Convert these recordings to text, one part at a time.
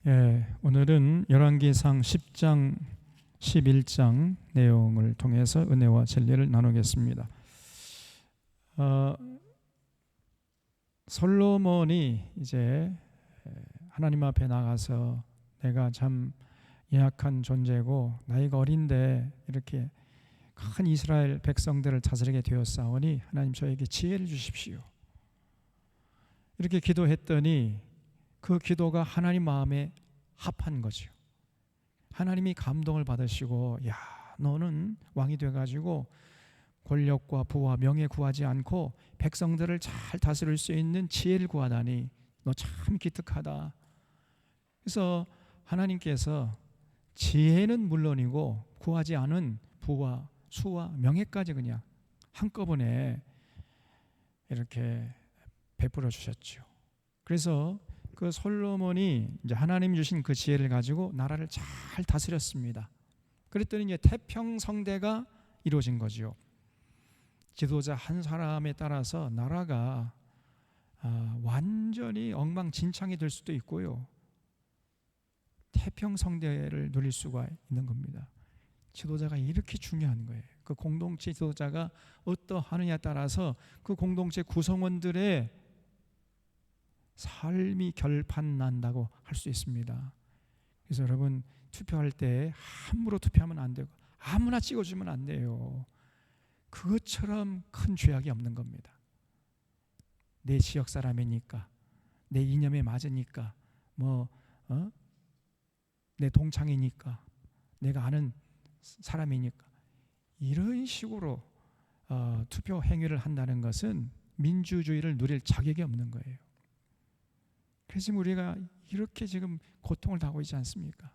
오늘은 열왕기상 10장, 11장 내용을 통해서 은혜와 진리를 나누겠습니다. 솔로몬이 이제 하나님 앞에 나가서 내가 참 연약한 존재고 나이가 어린데 이렇게 큰 이스라엘 백성들을 다스리게 되었사오니 하나님 저에게 지혜를 주십시오. 이렇게 기도했더니 그 기도가 하나님 마음에 합한 거죠. 하나님이 감동을 받으시고, 야, 너는 왕이 돼가지고 권력과 부와 명예 구하지 않고 백성들을 잘 다스릴 수 있는 지혜를 구하다니 너 참 기특하다. 그래서 하나님께서 지혜는 물론이고 구하지 않은 부와 수와 명예까지 그냥 한꺼번에 이렇게 베풀어 주셨죠. 그래서 그 솔로몬이 이제 하나님 주신 그 지혜를 가지고 나라를 잘 다스렸습니다. 그랬더니 이제 태평성대가 이루어진 거죠. 지도자 한 사람에 따라서 나라가 완전히 엉망진창이 될 수도 있고요, 태평성대를 누릴 수가 있는 겁니다. 지도자가 이렇게 중요한 거예요. 그 공동체 지도자가 어떠하느냐에 따라서 그 공동체 구성원들의 삶이 결판난다고 할 수 있습니다. 그래서 여러분, 투표할 때 함부로 투표하면 안 되고 아무나 찍어주면 안 돼요. 그것처럼 큰 죄악이 없는 겁니다. 내 지역 사람이니까, 내 이념에 맞으니까, 내 동창이니까, 내가 아는 사람이니까, 이런 식으로 투표 행위를 한다는 것은 민주주의를 누릴 자격이 없는 거예요. 그래서 우리가 이렇게 지금 고통을 당하고 있지 않습니까?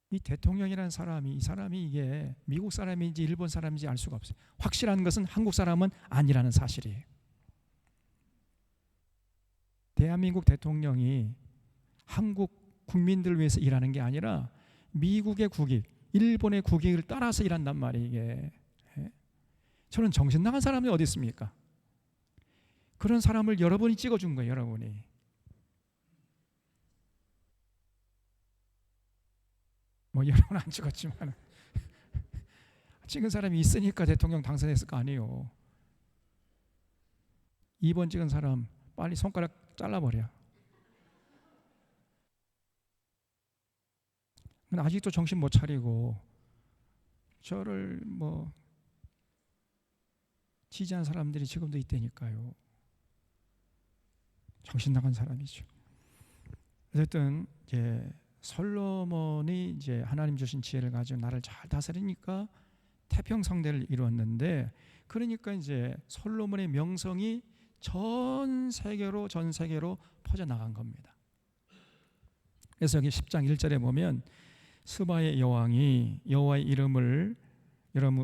이 대통령이라는 사람이, 이 사람이 이게 미국 사람인지 일본 사람인지 알 수가 없어요. 확실한 것은 한국 사람은 아니라는 사실이에요. 대한민국 대통령이 한국 국민들을 위해서 일하는 게 아니라 미국의 국익, 일본의 국익을 따라서 일한단 말이에요. 이게. 저는 정신 나간 사람이 어디 있습니까? 그런 사람을 여러분이 찍어준 거예요. 여러분이. 여러분 안 찍었지만 찍은 사람이 있으니까 대통령 당선했을 거 아니에요. 2번 찍은 사람 빨리 손가락 잘라버려. 아직도 정신 못 차리고 저를 지지한 사람들이 지금도 있다니까요. 정신 나간 사람이죠. 어쨌든 이제 솔로몬이 이제 하나님 주신 지혜를 가지고 나를 잘 다스리니까 태평성대를 이루었는데, 그러니까 이제 솔로몬의 명성이 전 세계로 퍼져나간 겁니다. 그래서 여기 10장 1절에 보면 스바의 여왕이 여호와의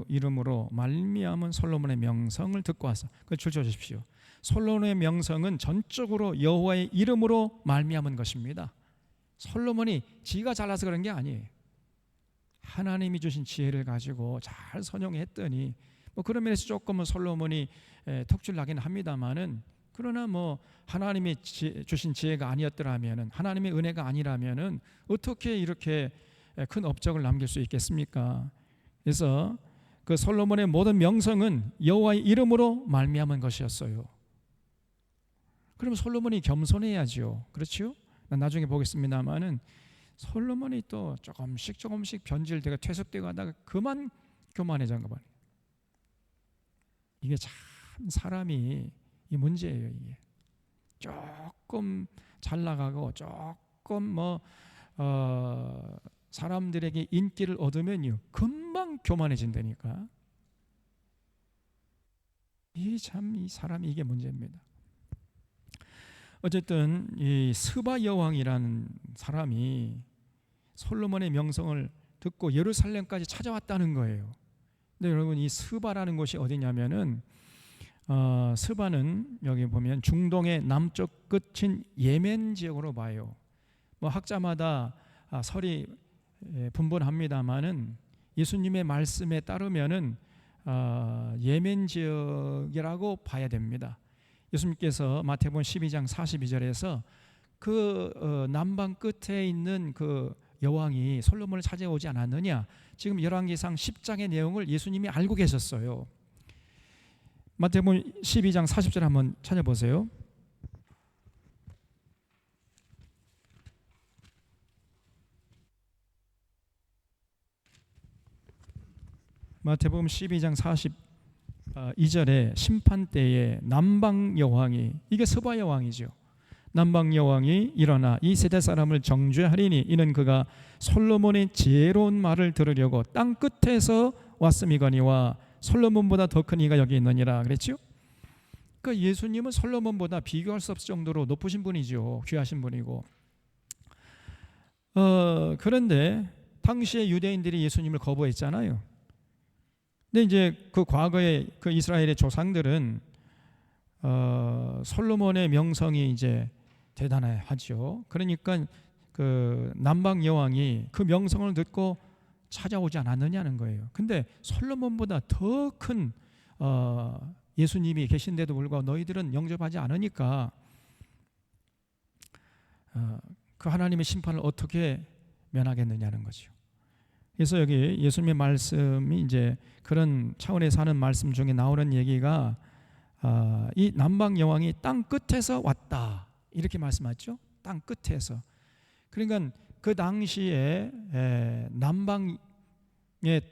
이름으로 말미암은 솔로몬의 명성을 듣고 와서, 그걸 줄여주십시오. 솔로몬의 명성은 전적으로 여호와의 이름으로 말미암은 것입니다. 솔로몬이 지가 잘나서 그런 게 아니에요. 하나님이 주신 지혜를 가지고 잘 선용했더니 그런 면에서 조금은 솔로몬이 턱줄 나긴 합니다만은, 그러나 하나님이 주신 지혜가 아니었더라면은, 하나님의 은혜가 아니라면은 어떻게 이렇게 큰 업적을 남길 수 있겠습니까? 그래서 그 솔로몬의 모든 명성은 여호와의 이름으로 말미암은 것이었어요. 그럼 솔로몬이 겸손해야죠. 그렇죠? 나중에 보겠습니다만은 솔로몬이 또 조금씩 변질되고 퇴색되고 하다가 그만 교만해진 거 봐요. 이게 참 사람이 이 문제예요. 이게 조금 잘 나가고 조금 사람들에게 인기를 얻으면요 금방 교만해진다니까. 이 사람이 이게 문제입니다. 어쨌든 이 스바 여왕이라는 사람이 솔로몬의 명성을 듣고 예루살렘까지 찾아왔다는 거예요. 근데 여러분, 이 스바라는 곳이 어디냐면은 스바는 여기 보면 중동의 남쪽 끝인 예멘 지역으로 봐요. 학자마다 설이 분분합니다만은 예수님의 말씀에 따르면은 예멘 지역이라고 봐야 됩니다. 예수님께서 마태복음 12장 42절에서 남방 끝에 있는 그 여왕이 솔로몬을 찾아오지 않았느냐? 지금 열왕기상 10장의 내용을 예수님이 알고 계셨어요. 마태복음 12장 40절 한번 찾아보세요. 마태복음 12장 42절에 심판 때에 남방 여왕이, 이게 스바 여왕이죠. 남방 여왕이 일어나 이 세대 사람을 정죄하리니 이는 그가 솔로몬의 지혜로운 말을 들으려고 땅 끝에서 왔음이거니와 솔로몬보다 더 큰 이가 여기 있느니라 그랬죠. 그러니까 예수님은 솔로몬보다 비교할 수 없을 정도로 높으신 분이죠. 귀하신 분이고. 그런데 당시에 유대인들이 예수님을 거부했잖아요. 근데 이제 그 과거에 그 이스라엘의 조상들은 솔로몬의 명성이 이제 대단하죠. 그러니까 그 남방 여왕이 그 명성을 듣고 찾아오지 않았느냐는 거예요. 근데 솔로몬보다 더 큰 예수님이 계신데도 불구하고 너희들은 영접하지 않으니까 그 하나님의 심판을 어떻게 면하겠느냐는 거죠. 그래서 여기 예수님의 말씀이 이제 그런 차원에서 하는 말씀 중에 나오는 얘기가 이 남방 여왕이 땅 끝에서 왔다 이렇게 말씀하죠. 땅 끝에서. 그러니까 그 당시에 남방의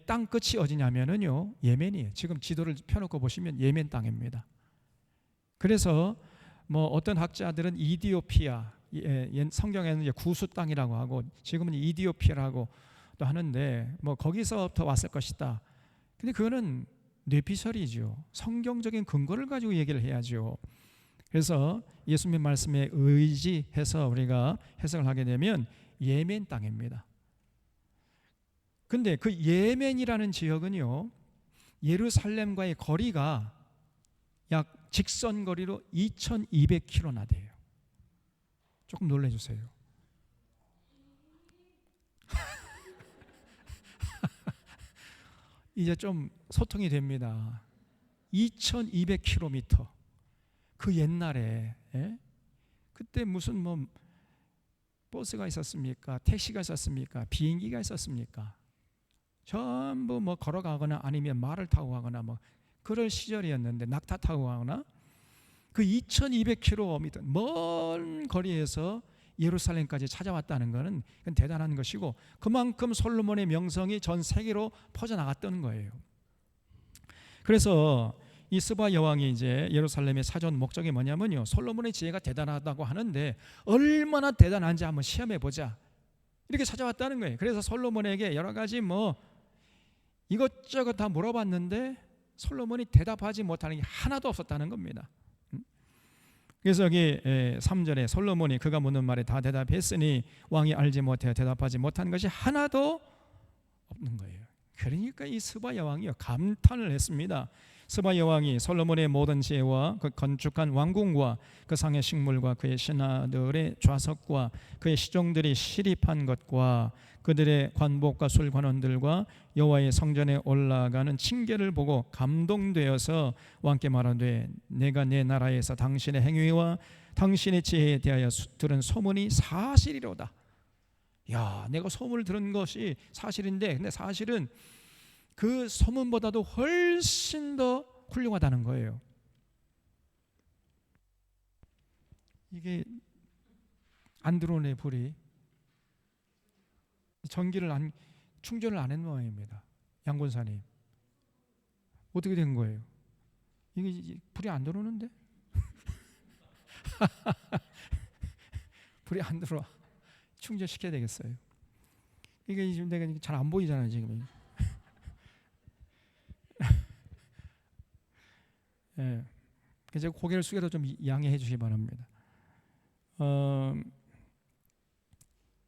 땅 끝이 어디냐면은요, 예멘이에요. 지금 지도를 펴놓고 보시면 예멘 땅입니다. 그래서 뭐 어떤 학자들은 이디오피아, 성경에는 이제 구수 땅이라고 하고 지금은 이디오피아라고 또 하는데 뭐 거기서부터 왔을 것이다. 근데 그거는 뇌피설이죠. 성경적인 근거를 가지고 얘기를 해야죠. 그래서 예수님 말씀에 의지해서 우리가 해석을 하게 되면 예멘 땅입니다. 근데 그 예멘이라는 지역은요, 예루살렘과의 거리가 약 직선 거리로 2200km나 돼요. 조금 놀라주세요. 이제 좀 소통이 됩니다. 2200km. 그 옛날에 그때 무슨 뭐 버스가 있었습니까? 택시가 있었습니까? 비행기가 있었습니까? 전부 뭐 걸어가거나 아니면 말을 타고 가거나 뭐 그럴 시절이었는데, 낙타 타고 가거나, 그 2200km 먼 거리에서 예루살렘까지 찾아왔다는 것은 대단한 것이고, 그만큼 솔로몬의 명성이 전 세계로 퍼져나갔던 거예요. 그래서 이 스바 여왕이 이제 예루살렘에 찾아온 목적이 뭐냐면요, 솔로몬의 지혜가 대단하다고 하는데 얼마나 대단한지 한번 시험해 보자, 이렇게 찾아왔다는 거예요. 그래서 솔로몬에게 여러 가지 뭐 이것저것 다 물어봤는데 솔로몬이 대답하지 못하는 게 하나도 없었다는 겁니다. 그래서 여기 3절에 솔로몬이 그가 묻는 말에 다 대답했으니 왕이 알지 못해 대답하지 못한 것이 하나도 없는 거예요. 그러니까 이 스바 여왕이요, 감탄을 했습니다. 스바 여왕이 솔로몬의 모든 지혜와 그 건축한 왕궁과 그 상의 식물과 그의 신하들의 좌석과 그의 시종들이 시립한 것과 그들의 관복과 술관원들과 여호와의 성전에 올라가는 층계를 보고 감동되어서 왕께 말하되 내가 내 나라에서 당신의 행위와 당신의 지혜에 대하여 들은 소문이 사실이로다. 야, 내가 소문을 들은 것이 사실인데, 근데 사실은 그 소문보다도 훨씬 더 훌륭하다는 거예요. 이게 안 들어오네, 불이. 전기를 충전을 안 했는 모양입니다. 양권사님, 어떻게 된 거예요? 이게 불이 안 들어오는데? 불이 안 들어와. 충전시켜야 되겠어요. 이게 지금 내가 잘 안 보이잖아요, 지금. 예. 그래서 고개를 숙여도 좀 양해해 주시기 바랍니다.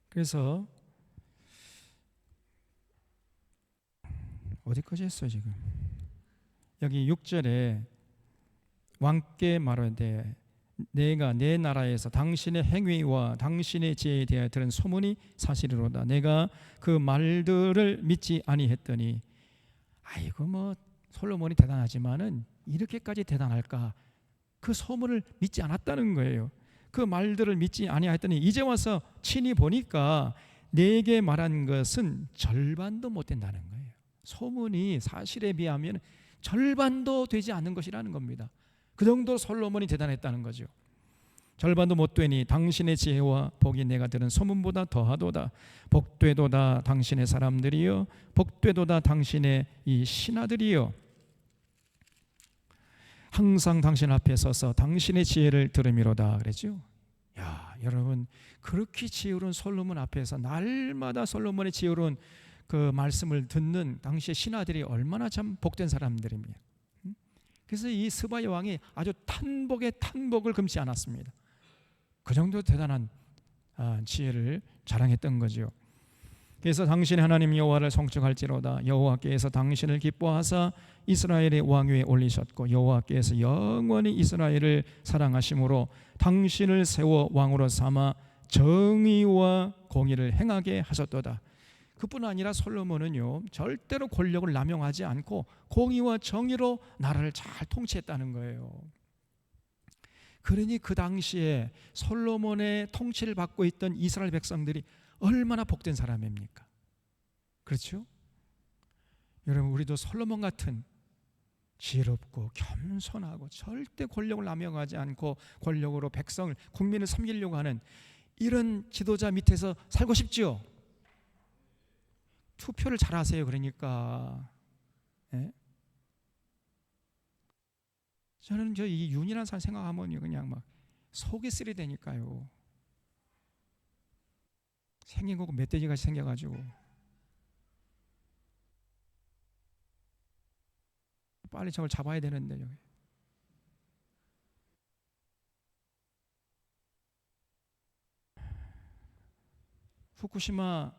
그래서 어디까지 했어요 지금? 여기 6절에 왕께 말하되 내가 내 나라에서 당신의 행위와 당신의 지혜에 대하여 들은 소문이 사실이로다. 내가 그 말들을 믿지 아니했더니, 아이고 뭐 솔로몬이 대단하지만은 이렇게까지 대단할까? 그 소문을 믿지 않았다는 거예요. 그 말들을 믿지 아니하였더니 이제 와서 친히 보니까 내게 말한 것은 절반도 못 된다는 거예요. 소문이 사실에 비하면 절반도 되지 않는 것이라는 겁니다. 그 정도 솔로몬이 대단했다는 거죠. 절반도 못 되니 당신의 지혜와 복이 내가 들은 소문보다 더하도다. 복되도다 당신의 사람들이요, 복되도다 당신의 이 신하들이요. 항상 당신 앞에 서서 당신의 지혜를 들음이로다 그랬죠. 야, 여러분, 그렇게 지혜로운 솔로몬 앞에서 날마다 솔로몬의 지혜로운 그 말씀을 듣는 당시의 신하들이 얼마나 참 복된 사람들입니다. 그래서 이 스바야 왕이 아주 탄복에 탄복을 금치 않았습니다. 그 정도 대단한 지혜를 자랑했던 거죠. 그래서 당신의 하나님 여호와를 송축할지로다. 여호와께서 당신을 기뻐하사 이스라엘의 왕 위에 올리셨고 여호와께서 영원히 이스라엘을 사랑하심으로 당신을 세워 왕으로 삼아 정의와 공의를 행하게 하셨도다. 그뿐 아니라 솔로몬은요, 절대로 권력을 남용하지 않고 공의와 정의로 나라를 잘 통치했다는 거예요. 그러니 그 당시에 솔로몬의 통치를 받고 있던 이스라엘 백성들이 얼마나 복된 사람입니까? 그렇죠? 여러분, 우리도 솔로몬 같은 지혜롭고 겸손하고 절대 권력을 남용하지 않고 권력으로 백성을, 국민을 섬기려고 하는 이런 지도자 밑에서 살고 싶지요? 투표를 잘하세요. 그러니까 저는 이 윤이라는 사람 생각하면 그냥 막 속이 쓰리되니까요. 생긴 거고 멧돼지같이 생겨가지고 빨리 저걸 잡아야 되는데 여기. 후쿠시마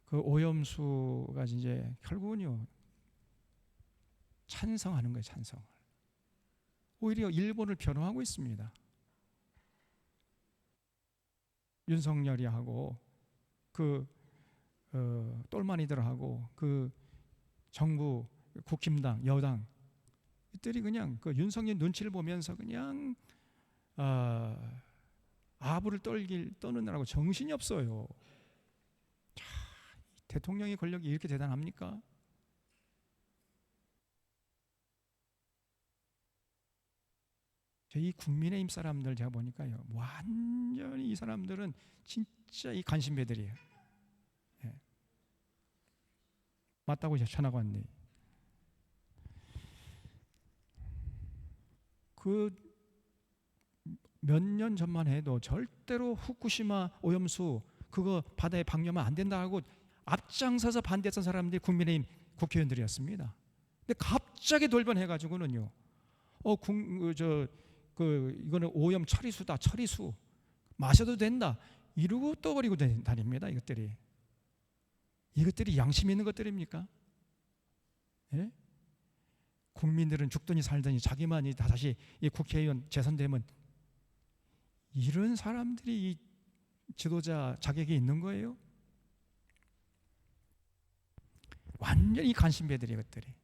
그 오염수가 이제 결국은요 찬성하는 거예요. 찬성을. 오히려 일본을 변호하고 있습니다. 윤석열이 하고 그 똘마니들하고 그 정부 국힘당 여당 이들이 그냥 그 윤석열 눈치를 보면서 그냥 아부를 떠느라고 정신이 없어요. 자, 대통령의 권력이 이렇게 대단합니까? 이 국민의힘 사람들 제가 보니까요, 완전히 이 사람들은 진짜 이 간신배들이에요. 예. 맞다고 이제 전화가 왔네. 그 몇 년 전만 해도 절대로 후쿠시마 오염수 그거 바다에 방류하면 안 된다 하고 앞장서서 반대했던 사람들이 국민의힘 국회의원들이었습니다. 근데 갑자기 돌변해가지고는요, 이거는 오염 처리수다, 처리수 마셔도 된다 이러고 떠버리고 다닙니다. 이것들이 양심 있는 것들입니까? 예? 국민들은 죽더니 살더니 자기만이 다시 이 국회의원 재선되면 이런 사람들이 이 지도자 자격이 있는 거예요? 완전히 간신배들이 것들이.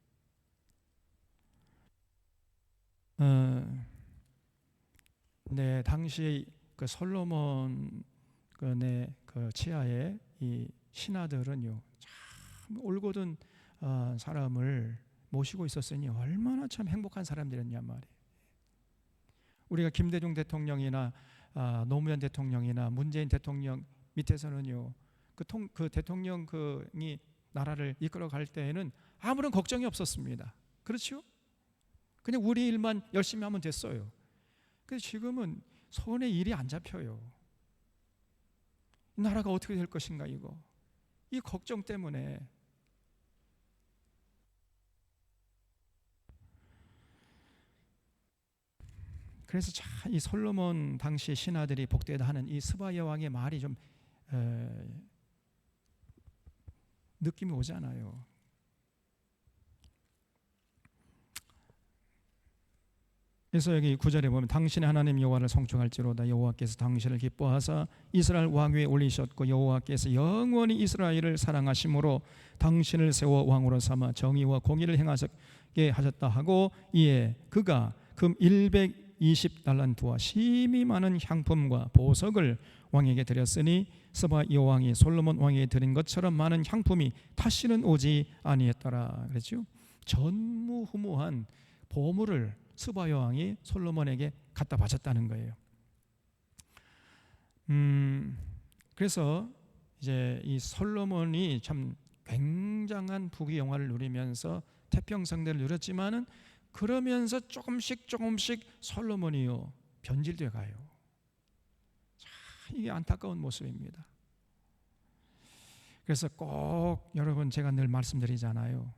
네, 당시 그 솔로몬 그 치하의 이 신하들은요 참 올곧은 사람을 모시고 있었으니 얼마나 참 행복한 사람들이었냐 말이에요. 우리가 김대중 대통령이나 노무현 대통령이나 문재인 대통령 밑에서는요 그 대통령이 나라를 이끌어갈 때에는 아무런 걱정이 없었습니다. 그렇죠? 그냥 우리 일만 열심히 하면 됐어요. 근데 지금은 손에 일이 안 잡혀요. 이 나라가 어떻게 될 것인가 이거. 이 걱정 때문에. 그래서 참 이 솔로몬 당시 신하들이 복되다 하는 이 스바야 왕의 말이 좀 느낌이 오잖아요. 그래서 여기 9절에 보면 당신의 하나님 여호와를 송축할지로다. 여호와께서 당신을 기뻐하사 이스라엘 왕 위에 올리셨고 여호와께서 영원히 이스라엘을 사랑하심으로 당신을 세워 왕으로 삼아 정의와 공의를 행하게 하셨다 하고 이에 그가 금 100 220달란트와 심히 많은 향품과 보석을 왕에게 드렸으니 스바 여왕이 솔로몬 왕에게 드린 것처럼 많은 향품이 다시는 오지 아니했더라 그랬죠. 전무후무한 보물을 스바 여왕이 솔로몬에게 갖다 바쳤다는 거예요. 그래서 이제 이 솔로몬이 참 굉장한 부귀영화를 누리면서 태평성대를 누렸지만은 그러면서 조금씩 솔로몬이요 변질돼 가요. 자, 이게 안타까운 모습입니다. 그래서 꼭 여러분 제가 늘 말씀드리잖아요.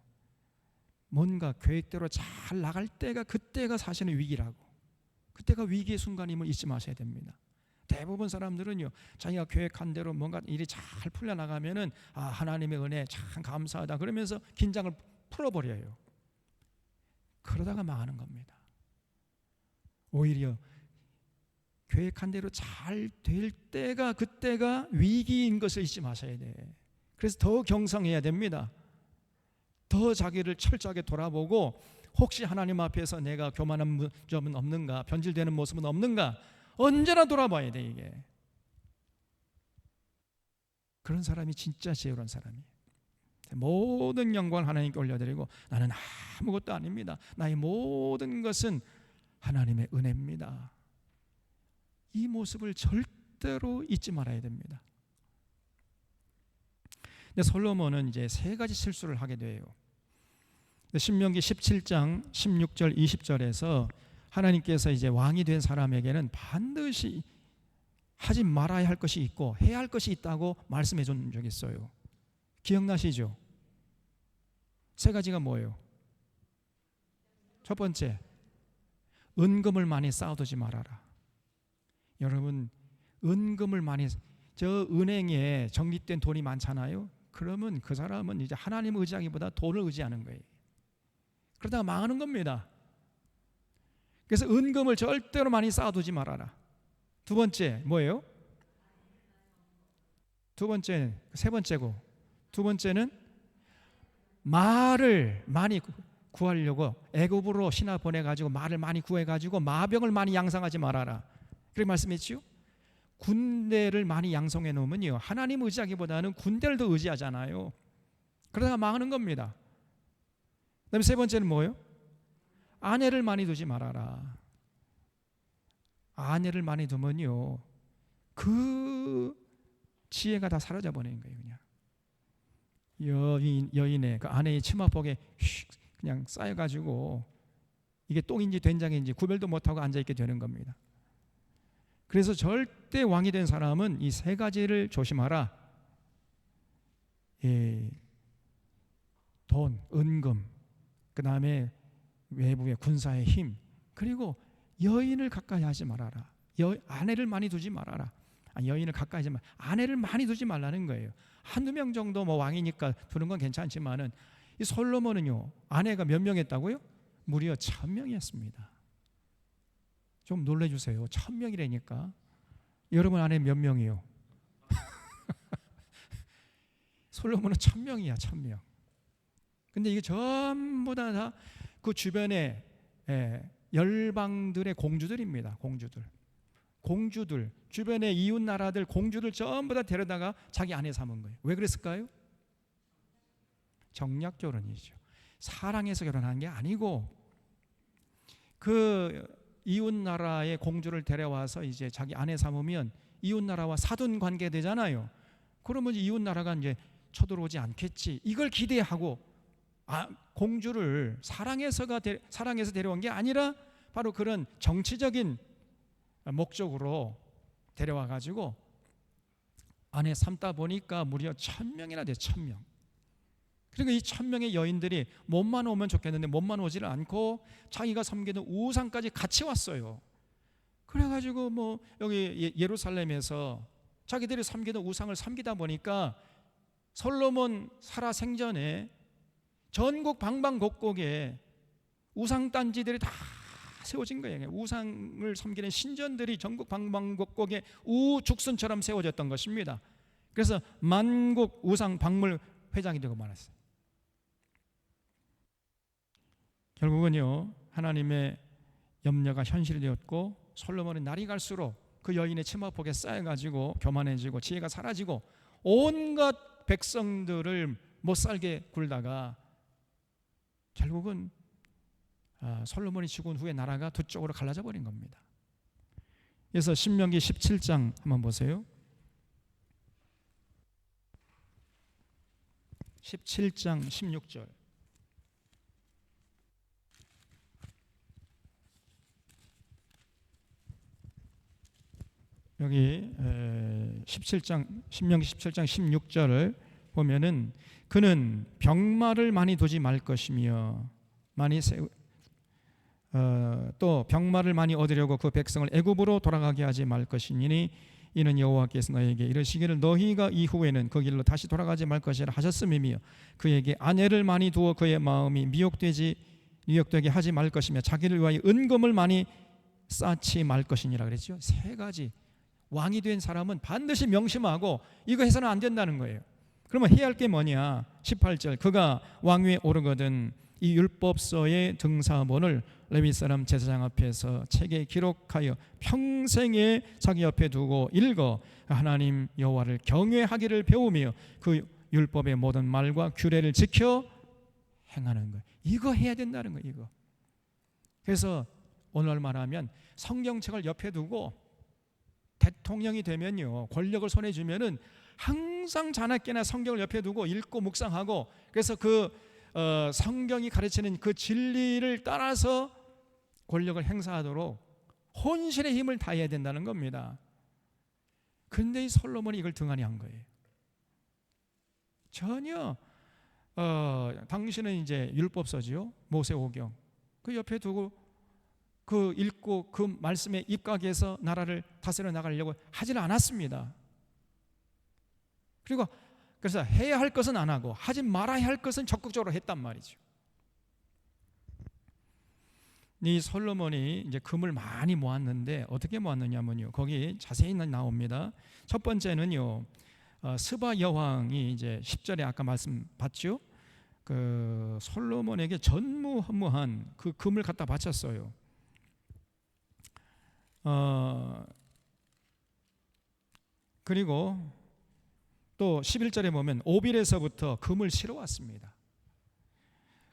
뭔가 계획대로 잘 나갈 때가 그때가 사실은 위기라고. 그때가 위기의 순간임을 잊지 마셔야 됩니다. 대부분 사람들은요 자기가 계획한 대로 뭔가 일이 잘 풀려나가면은 하나님의 은혜 참 감사하다 그러면서 긴장을 풀어버려요. 그러다가 망하는 겁니다. 오히려 계획한 대로 잘 될 때가 그때가 위기인 것을 잊지 마셔야 돼. 그래서 더 경성해야 됩니다. 더 자기를 철저하게 돌아보고 혹시 하나님 앞에서 내가 교만한 점은 없는가, 변질되는 모습은 없는가 언제나 돌아봐야 돼. 이게 그런 사람이 진짜 지혜로운 사람이에요. 모든 영광을 하나님께 올려드리고 나는 아무것도 아닙니다. 나의 모든 것은 하나님의 은혜입니다. 이 모습을 절대로 잊지 말아야 됩니다. 근데 솔로몬은 이제 세 가지 실수를 하게 돼요. 신명기 17장 16절 20절에서 하나님께서 이제 왕이 된 사람에게는 반드시 하지 말아야 할 것이 있고 해야 할 것이 있다고 말씀해 준 적이 있어요. 기억나시죠? 세 가지가 뭐예요? 첫 번째, 은금을 많이 쌓아두지 말아라. 여러분, 은금을 많이, 저 은행에 적립된 돈이 많잖아요. 그러면 그 사람은 이제 하나님을 의지하기보다 돈을 의지하는 거예요. 그러다가 망하는 겁니다. 그래서 은금을 절대로 많이 쌓아두지 말아라. 두 번째 뭐예요? 세 번째고 두 번째는 말을 많이 구하려고 애굽으로 신하 보내가지고 말을 많이 구해가지고 마병을 많이 양성하지 말아라. 그렇게 말씀했지요. 군대를 많이 양성해 놓으면요 하나님 의지하기보다는 군대를 더 의지하잖아요. 그러다가 망하는 겁니다. 그다음에 세 번째는 뭐예요? 아내를 많이 두지 말아라. 아내를 많이 두면요 그 지혜가 다 사라져 버리는 거예요. 그냥 여인의 그 아내의 치마폭에 그냥 쌓여가지고 이게 똥인지 된장인지 구별도 못하고 앉아있게 되는 겁니다. 그래서 절대 왕이 된 사람은 이 세 가지를 조심하라. 돈, 은금, 그 다음에 외부의 군사의 힘, 그리고 여인을 가까이 하지 말아라. 아내를 많이 두지 말아라. 여인을 가까이 하지 말, 아내를 많이 두지 말라는 거예요. 한두 명 정도 뭐 왕이니까 두는 건 괜찮지만은 이 솔로몬은요 아내가 몇 명이었다고요? 무려 1000명이었습니다. 좀 놀래주세요. 1000명이라니까. 여러분 아내 몇 명이요? 솔로몬은 1000명이야. 1000명. 근데 이게 전부 다 그 주변에 열방들의 공주들입니다. 공주들 주변의 이웃 나라들 공주들 전부 다 데려다가 자기 아내 삼은 거예요. 왜 그랬을까요? 정략 결혼이죠. 사랑해서 결혼한 게 아니고 그 이웃 나라의 공주를 데려와서 이제 자기 아내 삼으면 이웃 나라와 사돈 관계 되잖아요. 그러면 이웃 나라가 이제 쳐들어오지 않겠지. 이걸 기대하고 공주를 사랑해서 데려온 게 아니라 바로 그런 정치적인 목적으로 데려와 가지고 아내 삼다 보니까 무려 1000명이나 돼. 1000명. 그러니까 이 1000명의 여인들이 몸만 오면 좋겠는데 몸만 오지를 않고 자기가 섬기는 우상까지 같이 왔어요. 그래가지고 뭐 여기 예루살렘에서 자기들이 섬기는 우상을 섬기다 보니까 솔로몬 살아 생전에 전국 방방곡곡에 우상단지들이 다 세워진 거예요. 우상을 섬기는 신전들이 전국 방방곡곡에 우죽순처럼 세워졌던 것입니다. 그래서 만국 우상 박물 회장이 되고 말았어요. 결국은요 하나님의 염려가 현실이 되었고 솔로몬은 날이 갈수록 그 여인의 치마폭에 쌓여가지고 교만해지고 지혜가 사라지고 온갖 백성들을 못 살게 굴다가 결국은 솔로몬이 죽은 후에 나라가 두 쪽으로 갈라져 버린 겁니다. 그래서 신명기 17장 한번 보세요. 17장 16절. 여기 17장 신명기 17장 16절을 보면은 그는 병마를 많이 두지 말 것이며 또 병마를 많이 얻으려고 그 백성을 애굽으로 돌아가게 하지 말 것이니 이는 여호와께서 너에게 이르시기를 너희가 이후에는 그 길로 다시 돌아가지 말 것이라 하셨음이며 그에게 아내를 많이 두어 그의 마음이 미혹되게 하지 말 것이며 자기를 위하여 은금을 많이 쌓지 말 것이니라 그랬죠. 세 가지. 왕이 된 사람은 반드시 명심하고 이거 해서는 안 된다는 거예요. 그러면 해야 할 게 뭐냐? 18절 그가 왕위에 오르거든 이 율법서의 등사본을 레위 사람 제사장 앞에서 책에 기록하여 평생에 자기 옆에 두고 읽어 하나님 여호와를 경외하기를 배우며 그 율법의 모든 말과 규례를 지켜 행하는 거예요. 이거 해야 된다는 거예요. 이거. 그래서 오늘 말하면 성경책을 옆에 두고 대통령이 되면요 권력을 손에 쥐면은 항상 자나깨나 성경을 옆에 두고 읽고 묵상하고 그래서 그 성경이 가르치는 그 진리를 따라서 권력을 행사하도록 혼신의 힘을 다해야 된다는 겁니다. 그런데 이 솔로몬이 이걸 등한히 한 거예요. 전혀 당신은 이제 율법서지요 모세오경 그 옆에 두고 그 읽고 그 말씀에 입각해서 나라를 다스려 나가려고 하지는 않았습니다. 그리고 그래서 해야 할 것은 안 하고 하지 말아야 할 것은 적극적으로 했단 말이죠. 이 솔로몬이 이제 금을 많이 모았는데 어떻게 모았느냐면요. 거기 자세히 나옵니다. 첫 번째는요. 스바 여왕이 이제 10절에 아까 말씀 봤죠. 그 솔로몬에게 전무후무한 그 금을 갖다 바쳤어요. 그리고 또 11절에 보면 오빌에서부터 금을 실어왔습니다.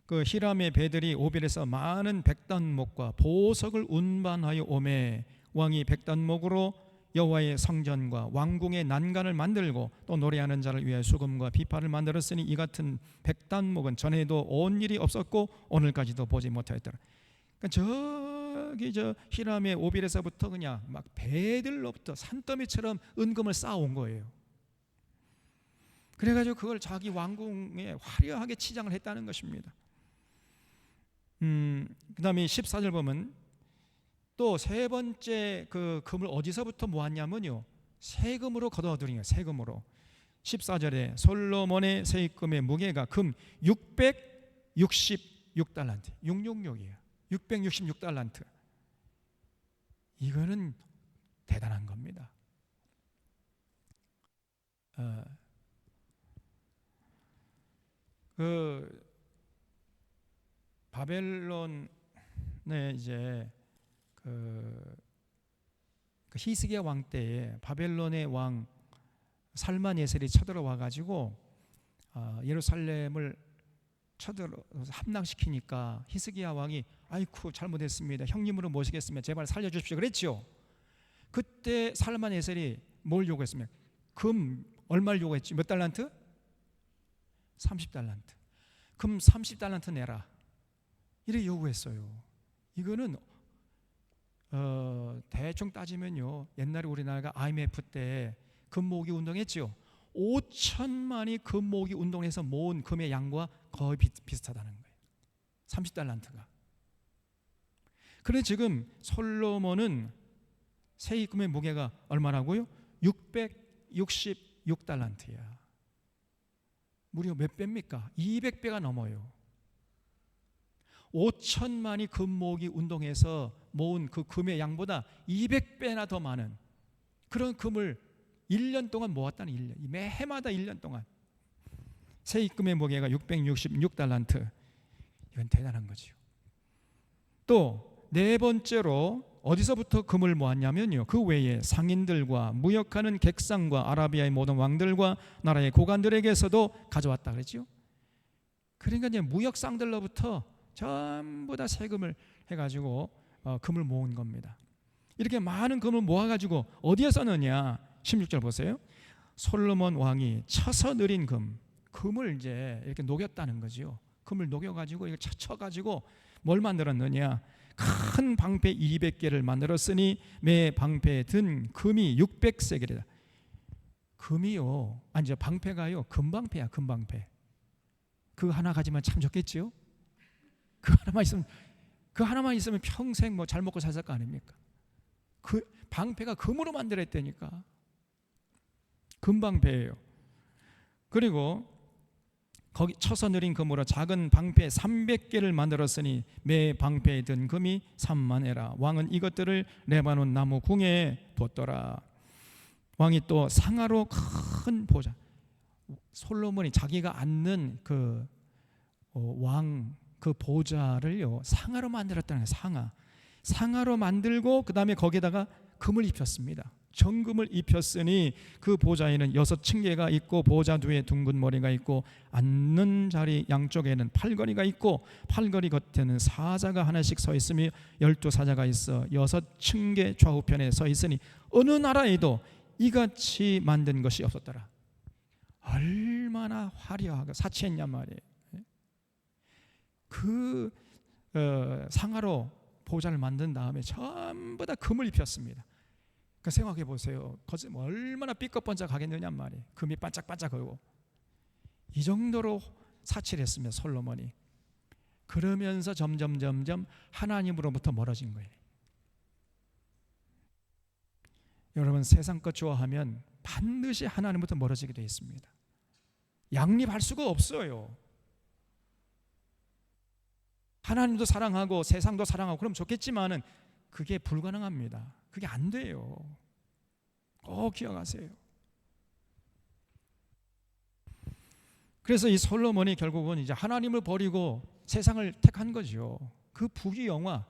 그 히람의 배들이 오빌에서 많은 백단목과 보석을 운반하여 오매 왕이 백단목으로 여호와의 성전과 왕궁의 난간을 만들고 또 노래하는 자를 위하여 수금과 비파를 만들었으니 이 같은 백단목은 전에도 온 일이 없었고 오늘까지도 보지 못하였더라. 그러니까 저 히람의 오빌에서부터 그냥 막 배들로부터 산더미처럼 은금을 쌓아온 거예요. 그래가지고 그걸 자기 왕궁에 화려하게 치장을 했다는 것입니다. 그 다음에 14절 보면 또 세 번째 그 금을 어디서부터 모았냐면요 세금으로 거둬들인 거예요. 세금으로 14절에 솔로몬의 세금의 무게가 금 666달란트 666이에요 666달란트 이거는 대단한 겁니다. 그 바벨론에 이제 그 히스기야 왕 때에 바벨론의 왕 살만예셀이 쳐들어와 가지고 예루살렘을 함락시키니까 히스기야 왕이 아이쿠 잘못했습니다. 형님으로 모시겠습니다. 제발 살려주십시오. 그랬죠. 그때 살만예셀이 뭘 요구했습니까? 금 얼마를 요구했지? 몇 달란트? 30달란트. 금 30달란트 내라. 이렇게 요구했어요. 이거는 대충 따지면요 옛날에 우리나라가 IMF 때 금 모으기 운동했죠. 5천만이 금 모으기 운동해서 모은 금의 양과 거의 비슷하다는 거예요. 30달란트가. 그런데 지금 솔로몬은 세금의 무게가 얼마라고요? 666달란트야. 무려 몇 배입니까? 200배가 넘어요. 5천만이 금 모으기 운동해서 모은 그 금의 양보다 200배나 더 많은 그런 금을 1년 동안 모았다는 1년. 매해마다 1년 동안. 세금의 무게가 666달란트. 이건 대단한 거죠. 또 네 번째로 어디서부터 금을 모았냐면요, 그 외에 상인들과 무역하는 객상과 아라비아의 모든 왕들과 나라의 고관들에게서도 가져왔다 그랬죠. 그러니까 이제 무역상들로부터 전부 다 세금을 해가지고 금을 모은 겁니다. 이렇게 많은 금을 모아가지고 어디에 썼느냐? 16절 보세요. 솔로몬 왕이 쳐서 느린 금을 이제 이렇게 녹였다는 거죠. 금을 녹여가지고 이거 쳐가지고 뭘 만들었느냐? 큰 방패 200개를 만들었으니 매 방패에 든 금이 600세겔이다. 금이요, 아니 저 방패가요, 금방패야, 금방패. 그거 하나 가지면 참 좋겠지요. 그 하나만 있으면 평생 뭐 잘 먹고 살 거 아닙니까? 그 방패가 금으로 만들었다니까. 금방패예요. 그리고 거기 쳐서 느린 금으로 작은 방패 300개를 만들었으니 매 방패에 든 금이 3만에라. 왕은 이것들을 레바논 나무 궁에 뒀더라. 왕이 또 상아로 큰 보좌, 솔로몬이 자기가 앉는 그 왕 그 보좌를요 상아로 만들었다는 거예요. 상아로 만들고 그 다음에 거기다가 금을 입혔습니다. 정금을 입혔으니 그 보좌에는 6층계가 있고 보좌 뒤에 둥근 머리가 있고 앉는 자리 양쪽에는 팔걸이가 있고 팔걸이 겉에는 사자가 하나씩 서 있으며 12사자가 있어 6층계 좌우편에 서 있으니 어느 나라에도 이같이 만든 것이 없었더라. 얼마나 화려하고 사치했냔 말이에요. 그 상아로 보좌를 만든 다음에 전부 다 금을 입혔습니다. 그러니까 생각해 보세요. 얼마나 삐걱번쩍하겠느냐 말이에요. 금이 반짝반짝하고. 이 정도로 사치를 했으면 솔로몬이. 그러면서 점점 하나님으로부터 멀어진 거예요. 여러분, 세상 것 좋아하면 반드시 하나님부터 멀어지게 되어 있습니다. 양립할 수가 없어요. 하나님도 사랑하고 세상도 사랑하고 그럼 좋겠지만은 그게 불가능합니다. 그게 안 돼요. 꼭 기억하세요. 그래서 이 솔로몬이 결국은 이제 하나님을 버리고 세상을 택한 거죠. 그 부귀영화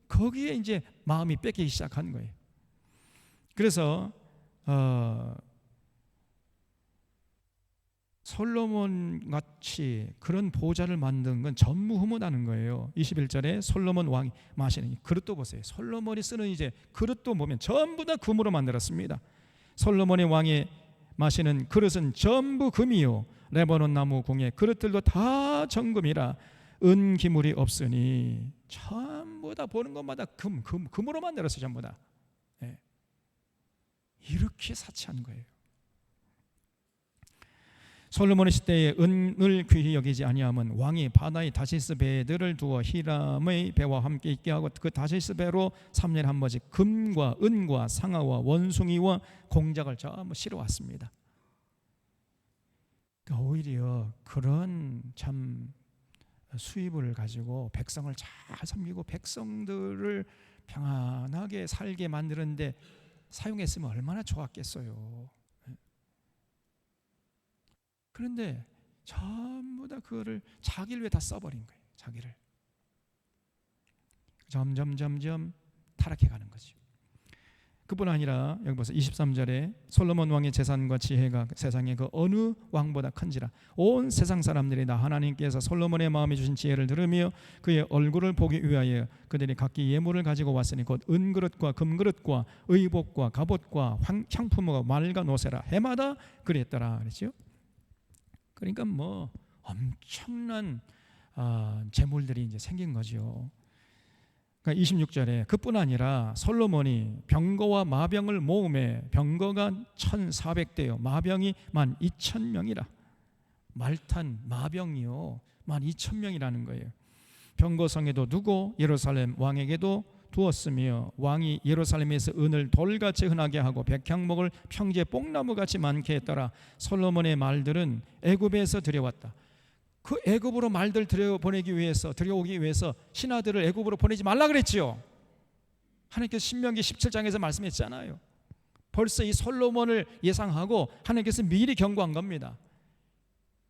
거기에 이제 마음이 뺏기기 시작한 거예요. 그래서 솔로몬 같이 그런 보좌를 만든 건 전무후무다는 거예요. 21절에 솔로몬 왕이 마시는 그릇도 보세요. 솔로몬이 쓰는 이제 그릇도 보면 전부 다 금으로 만들었습니다. 솔로몬의 왕이 마시는 그릇은 전부 금이요 레바논 나무 궁의 그릇들도 다 정금이라 은기물이 없으니 전부 다 보는 것마다 금으로 만들었어요. 전부 다. 네. 이렇게 사치한 거예요. 솔로몬의 시대에 은을 귀히 여기지 아니함은 왕이 바다의 다시스 배들을 두어 히람의 배와 함께 있게 하고 그 다시스 배로 3년에 한 번씩 금과 은과 상아와 원숭이와 공작을 전부 실어왔습니다. 그러니까 오히려 그런 참 수입을 가지고 백성을 잘 섬기고 백성들을 평안하게 살게 만드는데 사용했으면 얼마나 좋았겠어요. 그런데 전부 다 그거를 자기를 위해 다 써버린 거예요. 자기를. 점점 타락해 가는 거죠. 그뿐 아니라 여기 보세요. 23절에 솔로몬 왕의 재산과 지혜가 세상의 그 어느 왕보다 큰지라 온 세상 사람들이 다 하나님께서 솔로몬의 마음에 주신 지혜를 들으며 그의 얼굴을 보기 위하여 그들이 각기 예물을 가지고 왔으니 곧 은그릇과 금그릇과 의복과 갑옷과 향품과 말과 노새라 해마다 그랬더라 그랬죠. 그러니까 뭐 엄청난 재물들이 이제 생긴 거죠. 그러니까 26절에 그뿐 아니라 솔로몬이 병거와 마병을 모음에 병거가 1,400대요 마병이 12,000명이라 말탄 마병이요 12,000명이라는 거예요. 병거성에도 두고 예루살렘 왕에게도 두었으며 왕이 예루살렘에서 은을 돌같이 흔하게 하고 백향목을 평지에 뽕나무같이 많게 했더라. 솔로몬의 말들은 애굽에서 들여왔다. 그 애굽으로 말들 들여오기 위해서 신하들을 애굽으로 보내지 말라 그랬지요. 하나님께서 신명기 17장에서 말씀했잖아요. 벌써 이 솔로몬을 예상하고 하나님께서 미리 경고한 겁니다.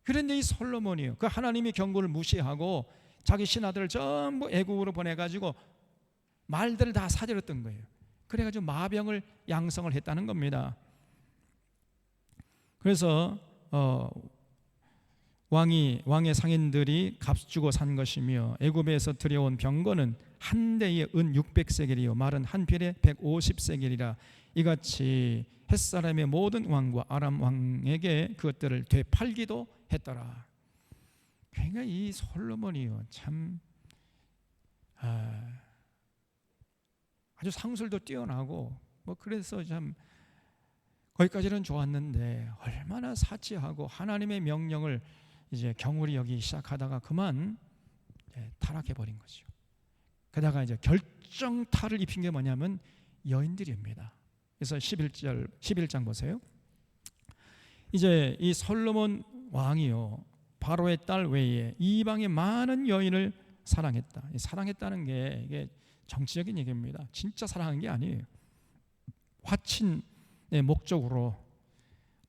그런데 이 솔로몬이요, 그 하나님의 경고를 무시하고 자기 신하들을 전부 애굽으로 보내가지고 말들을 다 사들였던 거예요. 그래가지고 마병을 양성을 했다는 겁니다. 그래서 왕의 상인들이 값 주고 산 것이며 애굽에서 들여온 병거는 한 대에 은 600세겔이요 말은 한 필에 150세겔이라 이같이 햇사람의 모든 왕과 아람 왕에게 그것들을 되팔기도 했더라. 그러니까 이 솔로몬이요 참 아주 상술도 뛰어나고 그래서 참 거기까지는 좋았는데 얼마나 사치하고 하나님의 명령을 이제 경홀히 여기기 시작하다가 그만 타락해 버린 거죠. 게다가 이제 결정타를 입힌 게 뭐냐면 여인들입니다. 그래서 11장 보세요. 이제 이 솔로몬 왕이요 바로의 딸 외에 이방의 많은 여인을 사랑했다. 사랑했다는 게 이게 정치적인 얘기입니다. 진짜 사랑한 게 아니에요. 화친의 목적으로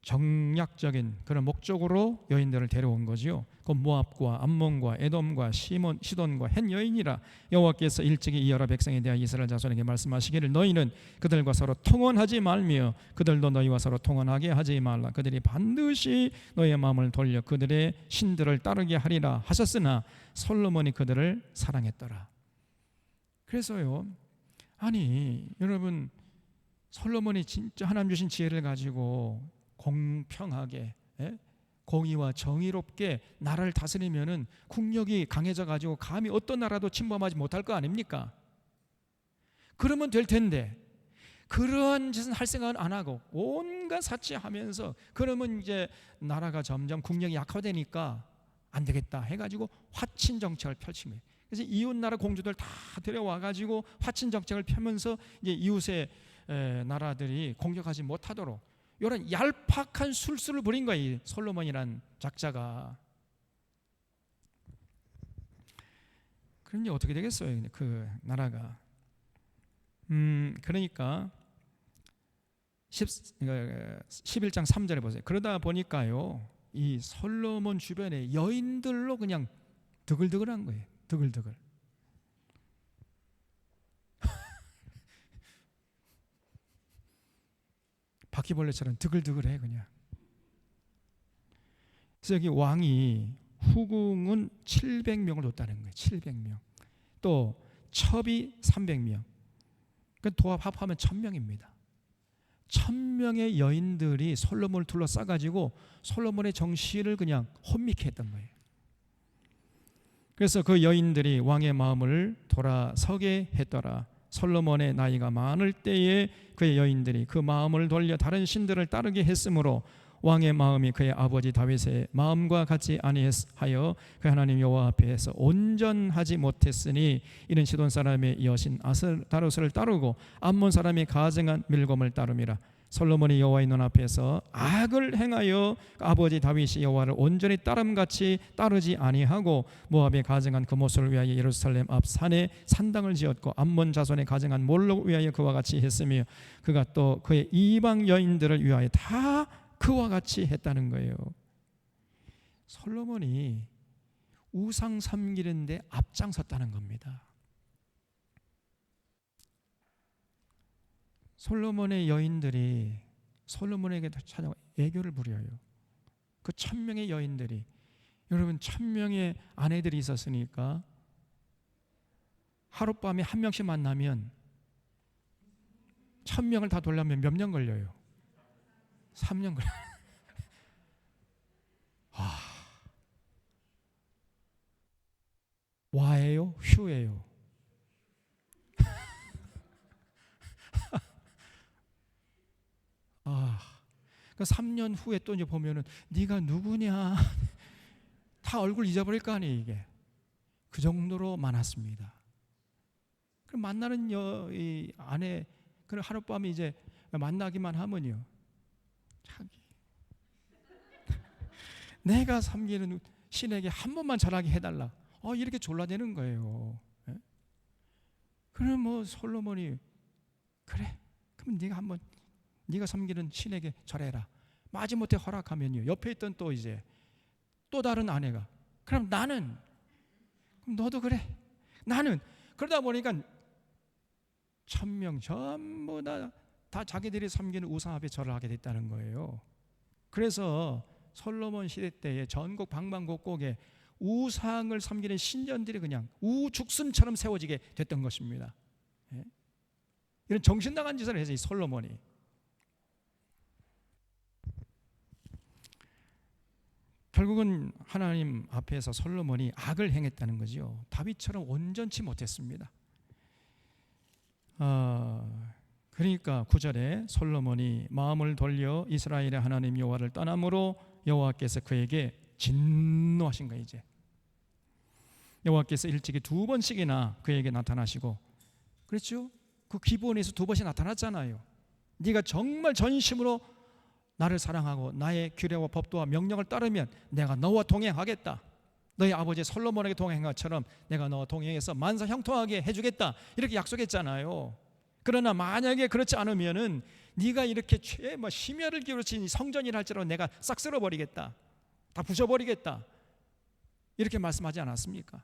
정략적인 그런 목적으로 여인들을 데려온 거지요. 그 모압과 암몬과 에돔과 시돈과 헷 여인이라 여호와께서 일찍이 이 여러 백성에 대하여 이스라엘 자손에게 말씀하시기를 너희는 그들과 서로 통혼하지 말며 그들도 너희와 서로 통혼하게 하지 말라. 그들이 반드시 너희의 마음을 돌려 그들의 신들을 따르게 하리라 하셨으나 솔로몬이 그들을 사랑했더라. 그래서요, 아니 여러분, 솔로몬이 진짜 하나님 주신 지혜를 가지고 공평하게 공의와 정의롭게 나라를 다스리면은 국력이 강해져 가지고 감히 어떤 나라도 침범하지 못할 거 아닙니까? 그러면 될 텐데 그런 짓은 할 생각은 안 하고 온갖 사치하면서 그러면 이제 나라가 점점 국력이 약화되니까 안 되겠다 해가지고 화친 정책을 펼친 거예요. 그래서 이웃 나라 공주들 다 데려와 가지고 화친 정책을 펴면서 이제 이웃의 나라들이 공격하지 못하도록 이런 얄팍한 술수를 부린 거예요. 이 솔로몬이란 작자가. 그럼 이제 어떻게 되겠어요? 그 나라가. 그러니까 11장 3절에 보세요. 그러다 보니까요, 이 솔로몬 주변에 여인들로 그냥 드글드글한 거예요. 드글드글. 바퀴벌레처럼 드글드글해 그냥. 그래서 여기 왕이 후궁은 700명을 뒀다는 거예요. 700명. 또 첩이 300명. 그 도합 합하면 1000명입니다. 1000명의 여인들이 솔로몬을 둘러싸가지고 솔로몬의 정치를 그냥 혼미케 했던 거예요. 그래서 그 여인들이 왕의 마음을 돌아서게 했더라. 솔로몬의 나이가 많을 때에 그의 여인들이 그 마음을 돌려 다른 신들을 따르게 했으므로 왕의 마음이 그의 아버지 다윗의 마음과 같이 아니하여 그 하나님 여호와 앞에서 온전하지 못했으니 이는 시돈 사람의 여신 아스다로스를 따르고 암몬 사람이 가증한 밀곰을 따름이라. 솔로몬이 여호와의 눈앞에서 악을 행하여 아버지 다윗이 여호와를 온전히 따름같이 따르지 아니하고 모압에 가증한 그 모습을 위하여 예루살렘 앞 산에 산당을 지었고 암몬 자손에 가증한 몰록 위하여 그와 같이 했으며 그가 또 그의 이방 여인들을 위하여 다 그와 같이 했다는 거예요. 솔로몬이 우상 섬기는데 앞장섰다는 겁니다. 솔로몬의 여인들이 솔로몬에게 찾아와 애교를 부려요. 그 1000명의 여인들이, 여러분 1000명의 아내들이 있었으니까 하룻밤에 한 명씩 만나면 1000명을 다 돌려면 몇 년 걸려요? 3년 걸려요. 와예요? 휴예요? 그 3년 후에 또 이제 보면은 네가 누구냐? 다 얼굴 잊어버릴 거 아니에요, 이게. 그 정도로 많았습니다. 그럼 만나는 이 아내, 그 하룻밤에 이제 만나기만 하면요, 자기 내가 섬기는 신에게 한 번만 전하게 해달라. 이렇게 졸라대는 거예요. 그럼 뭐 솔로몬이 그래, 그럼 네가 한번 네가 섬기는 신에게 절해라. 마지못해 허락하면요, 옆에 있던 또 이제 또 다른 아내가 그럼 나는, 그럼 너도 그래. 나는. 그러다 보니까 1000명 전부 다 자기들이 섬기는 우상 앞에 절을 하게 됐다는 거예요. 그래서 솔로몬 시대 때에 전국 방방곡곡에 우상을 섬기는 신전들이 그냥 우죽순처럼 세워지게 됐던 것입니다. 예? 이런 정신 나간 짓을 해서 이 솔로몬이. 결국은 하나님 앞에서 솔로몬이 악을 행했다는 거죠. 다윗처럼 온전치 못했습니다. 그러니까 9절에 솔로몬이 마음을 돌려 이스라엘의 하나님 여호와를 떠남으로 여호와께서 그에게 진노하신 거예요. 이제 여호와께서 일찍이 2번씩이나 그에게 나타나시고, 그렇죠? 그 기브온에서 2번씩 나타났잖아요. 네가 정말 전심으로 나를 사랑하고 나의 규례와 법도와 명령을 따르면 내가 너와 동행하겠다. 너희 아버지 솔로몬에게 동행한 것처럼 내가 너와 동행해서 만사 형통하게 해주겠다. 이렇게 약속했잖아요. 그러나 만약에 그렇지 않으면은 네가 이렇게 심혈을 기울인 성전이라 할지라도 내가 싹 쓸어버리겠다. 다 부셔버리겠다. 이렇게 말씀하지 않았습니까?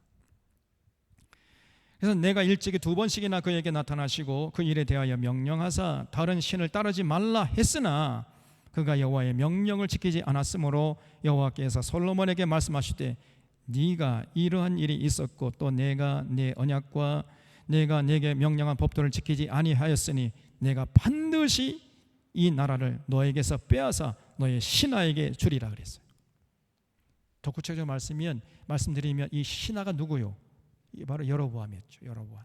그래서 내가 일찍이 2번씩이나 그에게 나타나시고 그 일에 대하여 명령하사 다른 신을 따르지 말라 했으나 그가 여호와의 명령을 지키지 않았으므로 여호와께서 솔로몬에게 말씀하시되 네가 이러한 일이 있었고 또 내가 내 언약과 내가 내게 명령한 법도를 지키지 아니하였으니 내가 반드시 이 나라를 너에게서 빼앗아 너의 신하에게 주리라 그랬어요. 더 구체적으로 말씀드리면 이 신하가 누구요? 바로 여로보암이었죠. 여로보암.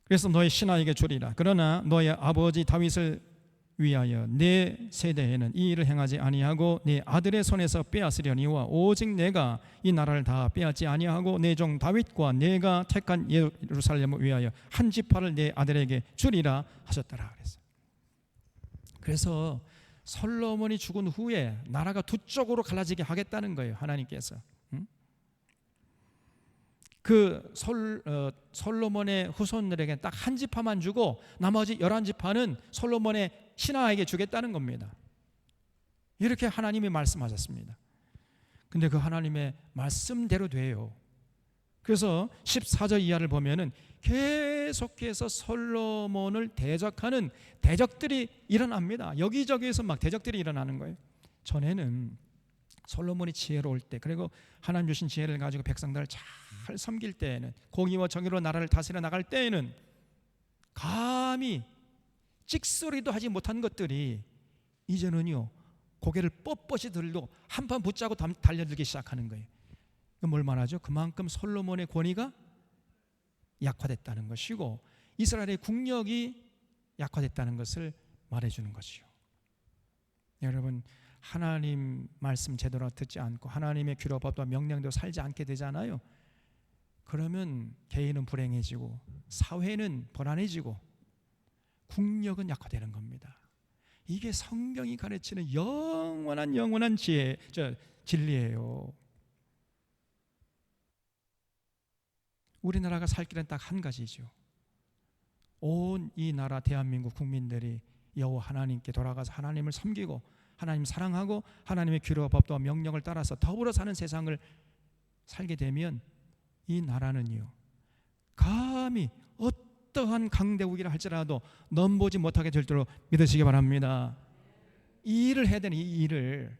그래서 너의 신하에게 주리라. 그러나 너의 아버지 다윗을 위하여 내 세대에는 이 일을 행하지 아니하고 내 아들의 손에서 빼앗으려니와 오직 내가 이 나라를 다 빼앗지 아니하고 내 종 다윗과 내가 택한 예루살렘을 위하여 한 지파를 내 아들에게 주리라 하셨더라 그랬어요. 그래서 솔로몬이 죽은 후에 나라가 두 쪽으로 갈라지게 하겠다는 거예요. 하나님께서. 솔로몬의 후손들에게 딱 한 지파만 주고 나머지 11지파는 솔로몬의 신하에게 주겠다는 겁니다. 이렇게 하나님이 말씀하셨습니다. 근데 그 하나님의 말씀대로 돼요. 그래서 14절 이하를 보면은 계속해서 솔로몬을 대적하는 대적들이 일어납니다. 여기저기에서 막 대적들이 일어나는 거예요. 전에는 솔로몬이 지혜로울 때, 그리고 하나님 주신 지혜를 가지고 백성들을 잘 섬길 때에는, 공의와 정의로 나라를 다스려 나갈 때에는 감히 찍소리도 하지 못한 것들이 이제는요 고개를 뻣뻣이 들고 한판 붙잡고 달려들기 시작하는 거예요. 뭘 말하죠? 그만큼 솔로몬의 권위가 약화됐다는 것이고 이스라엘의 국력이 약화됐다는 것을 말해주는 것이요. 여러분, 하나님 말씀 제대로 듣지 않고 하나님의 규례 법도와 명령대로 살지 않게 되잖아요. 그러면 개인은 불행해지고 사회는 불안해지고 국력은 약화되는 겁니다. 이게 성경이 가르치는 영원한 진리예요. 우리나라가 살 길은 딱 한 가지죠. 온 이 나라 대한민국 국민들이 여호와 하나님께 돌아가서 하나님을 섬기고 하나님 사랑하고 하나님의 규례와 법도와 명령을 따라서 더불어 사는 세상을 살게 되면 이 나라는요 감히 어떠한 강대국이라 할지라도 넘보지 못하게 될 줄로 믿으시기 바랍니다. 이 일을 해야 되는 이 일을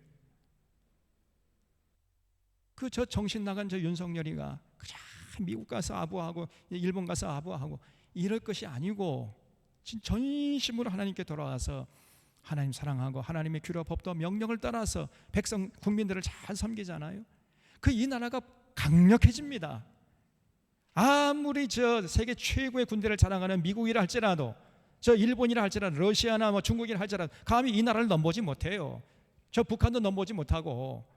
저 정신 나간 저 윤석열이가 그냥 미국 가서 아부하고 일본 가서 아부하고 이럴 것이 아니고 전심으로 하나님께 돌아와서 하나님 사랑하고 하나님의 규례와 법도와 명령을 따라서 백성 국민들을 잘 섬기잖아요. 이 나라가 강력해집니다. 아무리 저 세계 최고의 군대를 자랑하는 미국이라 할지라도 저 일본이라 할지라도 러시아나 중국이라 할지라도 감히 이 나라를 넘보지 못해요. 저 북한도 넘보지 못하고.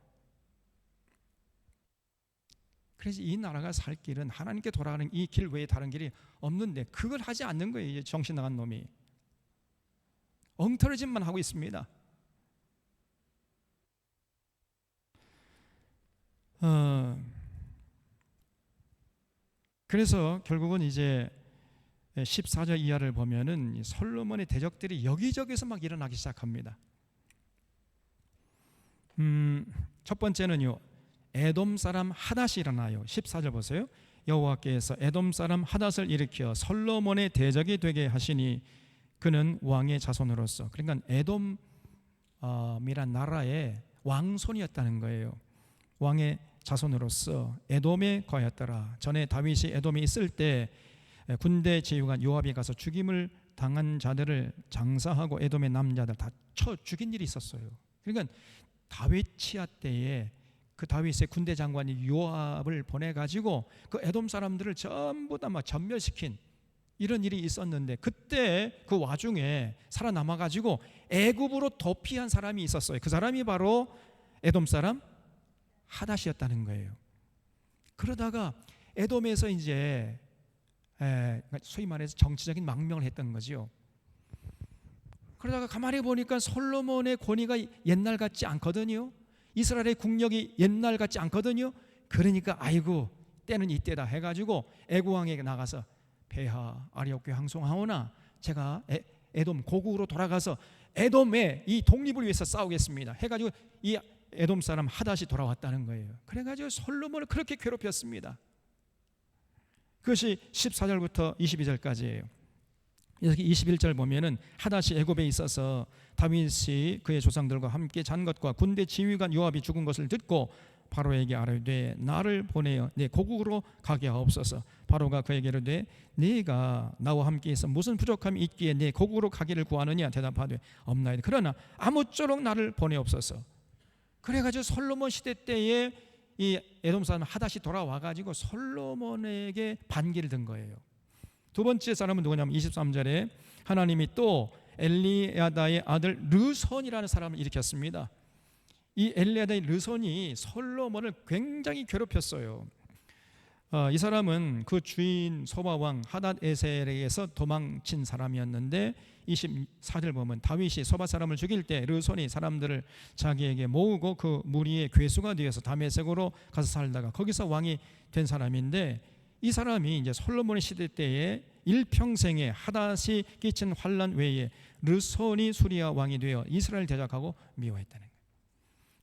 그래서 이 나라가 살 길은 하나님께 돌아가는 이 길 외에 다른 길이 없는데 그걸 하지 않는 거예요. 정신 나간 놈이 엉터리짓만 하고 있습니다. 그래서 결국은 이제 14절 이하를 보면은 솔로몬의 대적들이 여기저기서 막 일어나기 시작합니다. 첫 번째는요 에돔 사람 하닷이 일어나요. 14절 보세요. 여호와께서 에돔 사람 하닷을 일으켜 솔로몬의 대적이 되게 하시니 그는 왕의 자손으로서, 그러니까 에돔이란 나라의 왕손이었다는 거예요. 왕의 자손으로서 에돔에 거하였더라. 전에 다윗이 에돔에 있을 때 군대 지휘관 요압이 가서 죽임을 당한 자들을 장사하고 에돔의 남자들 다 쳐 죽인 일이 있었어요. 그러니까 다윗 치하 때에 그 다윗의 군대 장관이 요압을 보내가지고 그 에돔 사람들을 전부 다 막 전멸시킨 이런 일이 있었는데, 그때 그 와중에 살아남아가지고 애굽으로 도피한 사람이 있었어요. 그 사람이 바로 에돔 사람 하닷이었다는 거예요. 그러다가 에돔에서 이제 소위 말해서 정치적인 망명을 했던 거죠. 그러다가 가만히 보니까 솔로몬의 권위가 옛날 같지 않거든요. 이스라엘의 국력이 옛날 같지 않거든요. 그러니까 아이고 때는 이때다 해가지고 애굽 왕에게 나가서 폐하 아리옥교 항송하오나 제가 에돔 고국으로 돌아가서 에돔의 이 독립을 위해서 싸우겠습니다 해가지고 이 에돔 사람 하닷이 돌아왔다는 거예요. 그래가지고 솔로몬을 그렇게 괴롭혔습니다. 그것이 14절부터 22절까지예요. 여기 21절 보면은 하닷이 애굽에 있어서 다윗이 그의 조상들과 함께 잔 것과 군대 지휘관 요압이 죽은 것을 듣고 바로에게 아뢰되 나를 보내어 내 고국으로 가게 하옵소서. 바로가 그에게 이르되 네가 나와 함께 있어 무슨 부족함이 있기에 내 고국으로 가기를 구하느냐 대답하되 없나이다. 그러나 아무쪼록 나를 보내옵소서. 그래가지고 솔로몬 시대 때에 이 에돔 사람 하닷이 돌아와가지고 솔로몬에게 반기를 든 거예요. 두 번째 사람은 누구냐면 23절에 하나님이 또 엘리야다의 아들 르손이라는 사람을 일으켰습니다. 이 엘리야다의 르손이 솔로몬을 굉장히 괴롭혔어요. 이 사람은 그 주인 소바왕 하닷에셀에게서 도망친 사람이었는데 24절 보면 다윗이 소바 사람을 죽일 때 르손이 사람들을 자기에게 모으고 그 무리의 괴수가 되어서 다메섹으로 가서 살다가 거기서 왕이 된 사람인데, 이 사람이 이제 솔로몬의 시대 때에 일평생에 하닷이 끼친 환난 외에 르손이 수리아 왕이 되어 이스라엘 대적하고 미워했다는 거예요.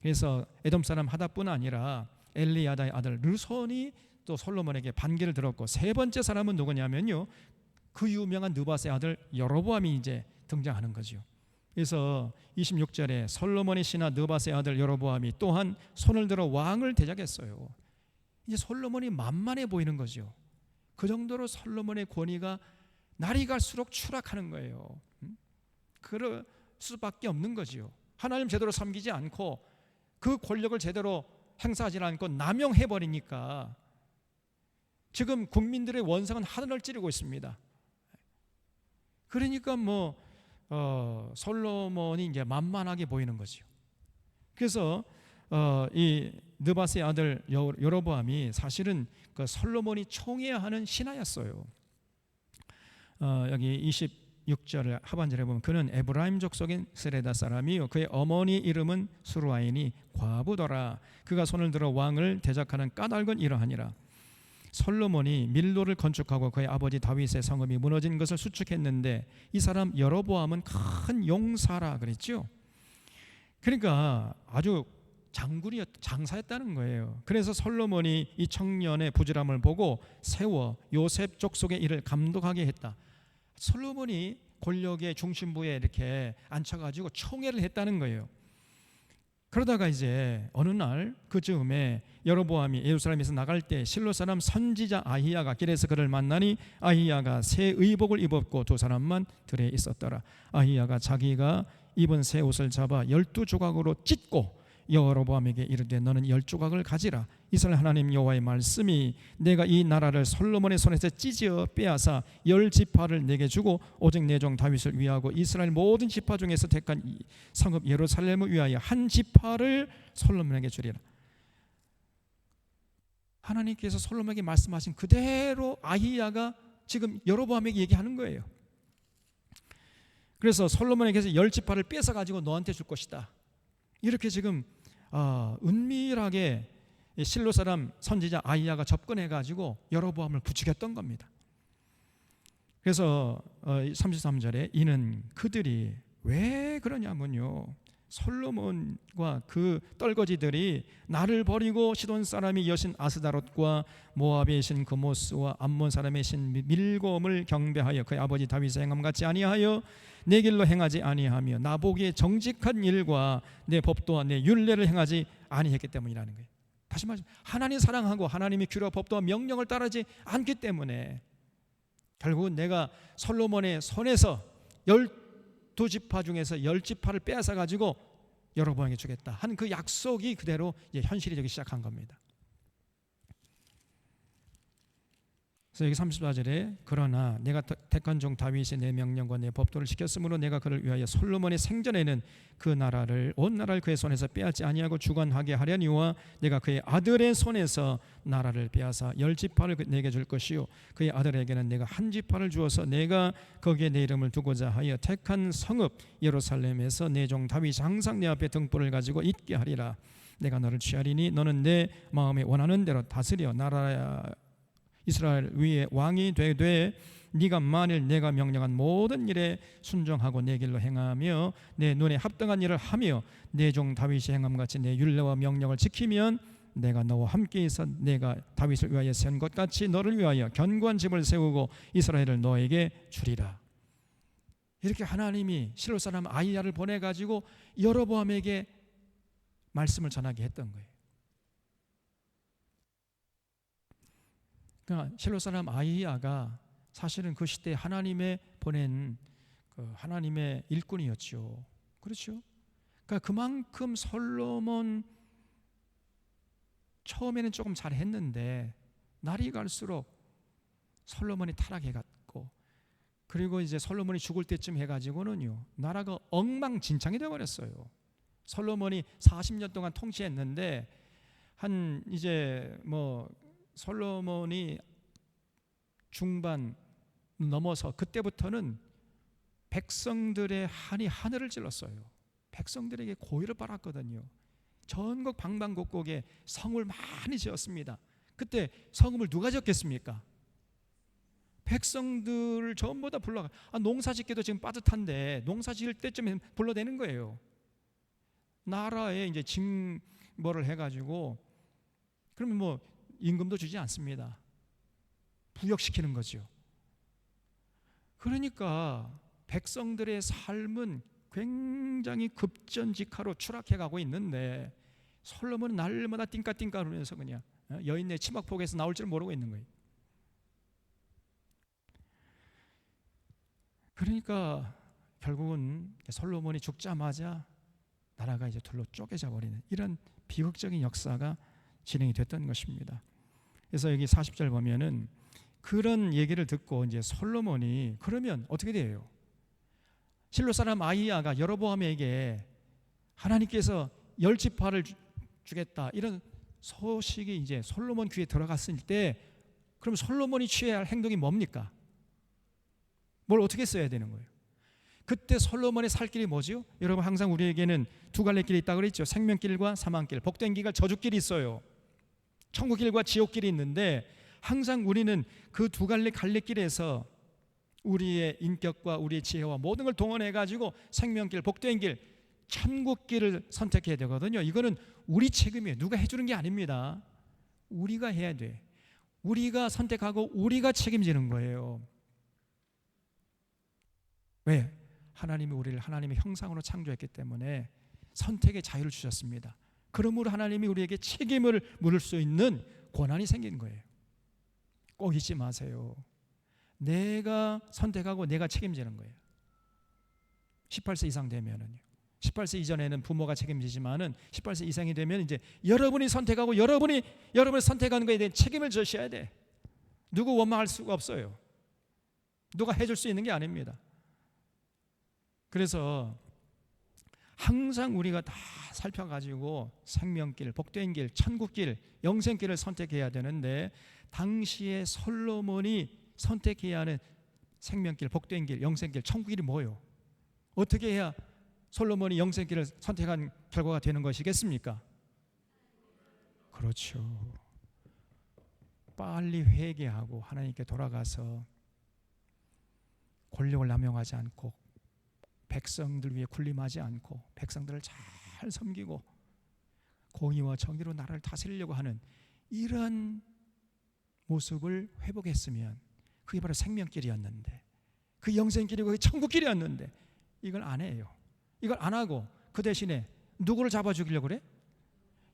그래서 에돔 사람 하닷뿐 아니라 엘리야다의 아들 르손이 또 솔로몬에게 반기를 들었고, 세 번째 사람은 누구냐면요, 그 유명한 느밧의 아들 여로보암이 이제 등장하는 거죠. 그래서 26절에 솔로몬의 신하 느밧의 아들 여로보암이 또한 손을 들어 왕을 대적했어요. 이제 솔로몬이 만만해 보이는 거죠. 그 정도로 솔로몬의 권위가 날이 갈수록 추락하는 거예요. 그럴 수밖에 없는 거지요. 하나님 제대로 섬기지 않고 그 권력을 제대로 행사하지 않고 남용해버리니까 지금 국민들의 원성은 하늘을 찌르고 있습니다. 그러니까 솔로몬이 이제 만만하게 보이는 거죠. 그래서 이 느밧의 아들 여로보암이 사실은 그 솔로몬이 총애해야 하는 신하였어요. 여기 26절 하반절에 보면 그는 에브라임 족속인 스레다 사람이요 그의 어머니 이름은 수루아인이 과부더라. 그가 손을 들어 왕을 대적하는 까닭은 이러하니라. 솔로몬이 밀로를 건축하고 그의 아버지 다윗의 성읍이 무너진 것을 수축했는데 이 사람 여로보암은 큰 용사라 그랬죠. 그러니까 아주 장사였다는 거예요. 그래서 솔로몬이 이 청년의 부지런함을 보고 세워 요셉 족속의 일을 감독하게 했다. 솔로몬이 권력의 중심부에 이렇게 앉혀가지고 총애를 했다는 거예요. 그러다가 이제 어느 날 그즈음에 여로보암이 예루살렘에서 나갈 때 실로 사람 선지자 아히야가 길에서 그를 만나니 아히야가 새 의복을 입었고 두 사람만 들에 있었더라. 아히야가 자기가 입은 새 옷을 잡아 12조각으로 찢고 여로보암에게 이르되 너는 10조각을 가지라. 이스라엘 하나님 여호와의 말씀이 내가 이 나라를 솔로몬의 손에서 찢어 빼앗아 10지파를 내게 주고 오직 내 종 다윗을 위하고 이스라엘 모든 지파 중에서 택한 성읍 예루살렘을 위하여 한 지파를 솔로몬에게 주리라. 하나님께서 솔로몬에게 말씀하신 그대로 아히야가 지금 여로보암에게 얘기하는 거예요. 그래서 솔로몬에게서 10지파를 뺏어가지고 너한테 줄 것이다. 이렇게 지금 은밀하게 실로 사람 선지자 아히야가 접근해가지고 여로보암을 부추겼던 겁니다. 그래서 33절에 이는 그들이 왜 그러냐면요, 솔로몬과 그 떨거지들이 나를 버리고 시돈 사람이 여신 아스다롯과 모압의 신 그모스와 암몬 사람의 신 밀곰을 경배하여 그의 아버지 다윗의 행함 같이 아니하여 내 길로 행하지 아니하며 나보기에 정직한 일과 내 법도와 내 율례를 행하지 아니했기 때문이라는 거예요. 다시 말해서 하나님 사랑하고 하나님의 규례와 법도와 명령을 따르지 않기 때문에 결국은 내가 솔로몬의 손에서 12지파 중에서 10지파를 빼앗아 가지고 여로보암에게 주겠다 한 그 약속이 그대로 이제 현실이 되기 시작한 겁니다. 그래서 여기 34절에 그러나 내가 택한 종 다윗이 내 명령과 내 법도를 지켰으므로 내가 그를 위하여 솔로몬의 생전에는 그 나라를 온 나라를 그의 손에서 빼앗지 아니하고 주관하게 하려니와 내가 그의 아들의 손에서 나라를 빼앗아 10지파를 내게 줄 것이요 그의 아들에게는 내가 한 지파를 주어서 내가 거기에 내 이름을 두고자 하여 택한 성읍 예루살렘에서 내 종 다윗이 항상 내 앞에 등불을 가지고 있게 하리라. 내가 너를 취하리니 너는 내 마음에 원하는 대로 다스려 나라 이스라엘 위에 왕이 되되 네가 만일 내가 명령한 모든 일에 순종하고 내 길로 행하며 내 눈에 합당한 일을 하며 내 종 다윗이 행함같이 내 율례와 명령을 지키면 내가 너와 함께 있어 내가 다윗을 위하여 세운 것 같이 너를 위하여 견고한 집을 세우고 이스라엘을 너에게 주리라. 이렇게 하나님이 실로 사람 아이야를 보내가지고 여로보암에게 말씀을 전하게 했던 거예요. 그러니까 실로 사람 아이야가 사실은 그 시대에 하나님의 보낸 그 하나님의 일꾼이었죠. 그렇죠? 그러니까 그만큼 솔로몬 처음에는 조금 잘했는데 날이 갈수록 솔로몬이 타락해갔고 그리고 이제 솔로몬이 죽을 때쯤 해가지고는요 나라가 엉망진창이 되어버렸어요. 솔로몬이 40년 동안 통치했는데 한 이제 뭐 솔로몬이 중반 넘어서 그때부터는 백성들의 한이 하늘을 찔렀어요. 백성들에게 고의를 빨았거든요. 전국 방방곡곡에 성을 많이 지었습니다. 그때 성읍을 누가 지었겠습니까? 백성들을 전부 다 불러가. 농사 짓기도 지금 빠듯한데 농사 지을 때쯤에 불러대는 거예요. 나라에 이제 징벌을 해가지고 그러면 뭐 임금도 주지 않습니다. 부역시키는 거죠. 그러니까 백성들의 삶은 굉장히 급전직하로 추락해가고 있는데 솔로몬은 날마다 띵까띵까 하면서 그냥 여인의 치마폭에서 나올 줄 모르고 있는 거예요. 그러니까 결국은 솔로몬이 죽자마자 나라가 이제 둘로 쪼개져 버리는 이런 비극적인 역사가 진행이 됐던 것입니다. 그래서 여기 40절 보면은 그런 얘기를 듣고 이제 솔로몬이 그러면 어떻게 돼요? 실로 사람 아이야가 여로보암에게 하나님께서 10지파를 주겠다 이런 소식이 이제 솔로몬 귀에 들어갔을 때 그럼 솔로몬이 취해야 할 행동이 뭡니까? 뭘 어떻게 써야 되는 거예요? 그때 솔로몬의 살 길이 뭐지요? 여러분 항상 우리에게는 두 갈래 길이 있다고 그랬죠. 생명길과 사망길, 복된 길과 저주길이 있어요. 천국길과 지옥길이 있는데 항상 우리는 그 두 갈래 갈래길에서 우리의 인격과 우리의 지혜와 모든 걸 동원해 가지고 생명길, 복된 길, 천국길을 선택해야 되거든요. 이거는 우리 책임이에요. 누가 해주는 게 아닙니다. 우리가 해야 돼. 우리가 선택하고 우리가 책임지는 거예요. 왜? 하나님이 우리를 하나님의 형상으로 창조했기 때문에 선택의 자유를 주셨습니다. 그러므로 하나님이 우리에게 책임을 물을 수 있는 권한이 생긴 거예요. 꼭 잊지 마세요. 내가 선택하고 내가 책임지는 거예요. 18세 이상 되면은요. 18세 이전에는 부모가 책임지지만은 18세 이상이 되면 이제 여러분이 선택하고 여러분이 선택하는 것에 대한 책임을 져셔야 돼. 누구 원망할 수가 없어요. 누가 해줄 수 있는 게 아닙니다. 그래서 항상 우리가 다 살펴가지고 생명길, 복된 길, 천국길, 영생길을 선택해야 되는데 당시에 솔로몬이 선택해야 하는 생명길, 복된 길, 영생길, 천국길이 뭐예요? 어떻게 해야 솔로몬이 영생길을 선택한 결과가 되는 것이겠습니까? 그렇죠. 빨리 회개하고 하나님께 돌아가서 권력을 남용하지 않고 백성들 위해 군림하지 않고 백성들을 잘 섬기고 공의와 정의로 나라를 다스리려고 하는 이런 모습을 회복했으면 그게 바로 생명길이었는데, 그 영생길이고 그 천국길이었는데 이걸 안 해요. 이걸 안 하고 그 대신에 누구를 잡아 죽이려고 그래?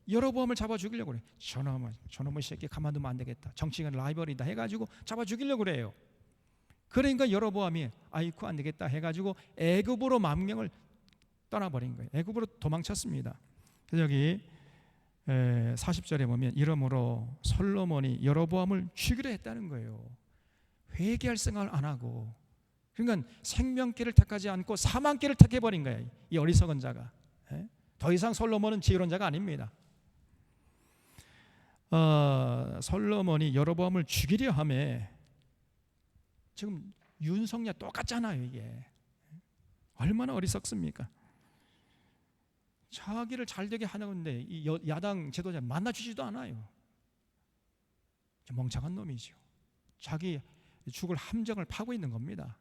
여로보암을 잡아 죽이려고 그래. 저놈의 새끼 가만두면 안 되겠다, 정치가 라이벌이다 해가지고 잡아 죽이려고 그래요. 그러니까 여로보암이 아이쿠 안 되겠다 해가지고 애굽으로 망명을 떠나버린 거예요. 애굽으로 도망쳤습니다. 그래서 여기 40절에 보면 이러므로 솔로몬이 여로보암을 죽이려 했다는 거예요. 회개할 생각을 안 하고, 그러니까 생명길을 택하지 않고 사망길을 택해버린 거예요, 이 어리석은 자가. 더 이상 솔로몬은 지혜로운 자가 아닙니다. 솔로몬이 여로보암을 죽이려 하매, 지금 윤석열 똑같잖아요. 이게 얼마나 어리석습니까? 자기를 잘되게 하는데 이 야당 지도자 만나주지도 않아요. 멍청한 놈이죠. 자기 죽을 함정을 파고 있는 겁니다.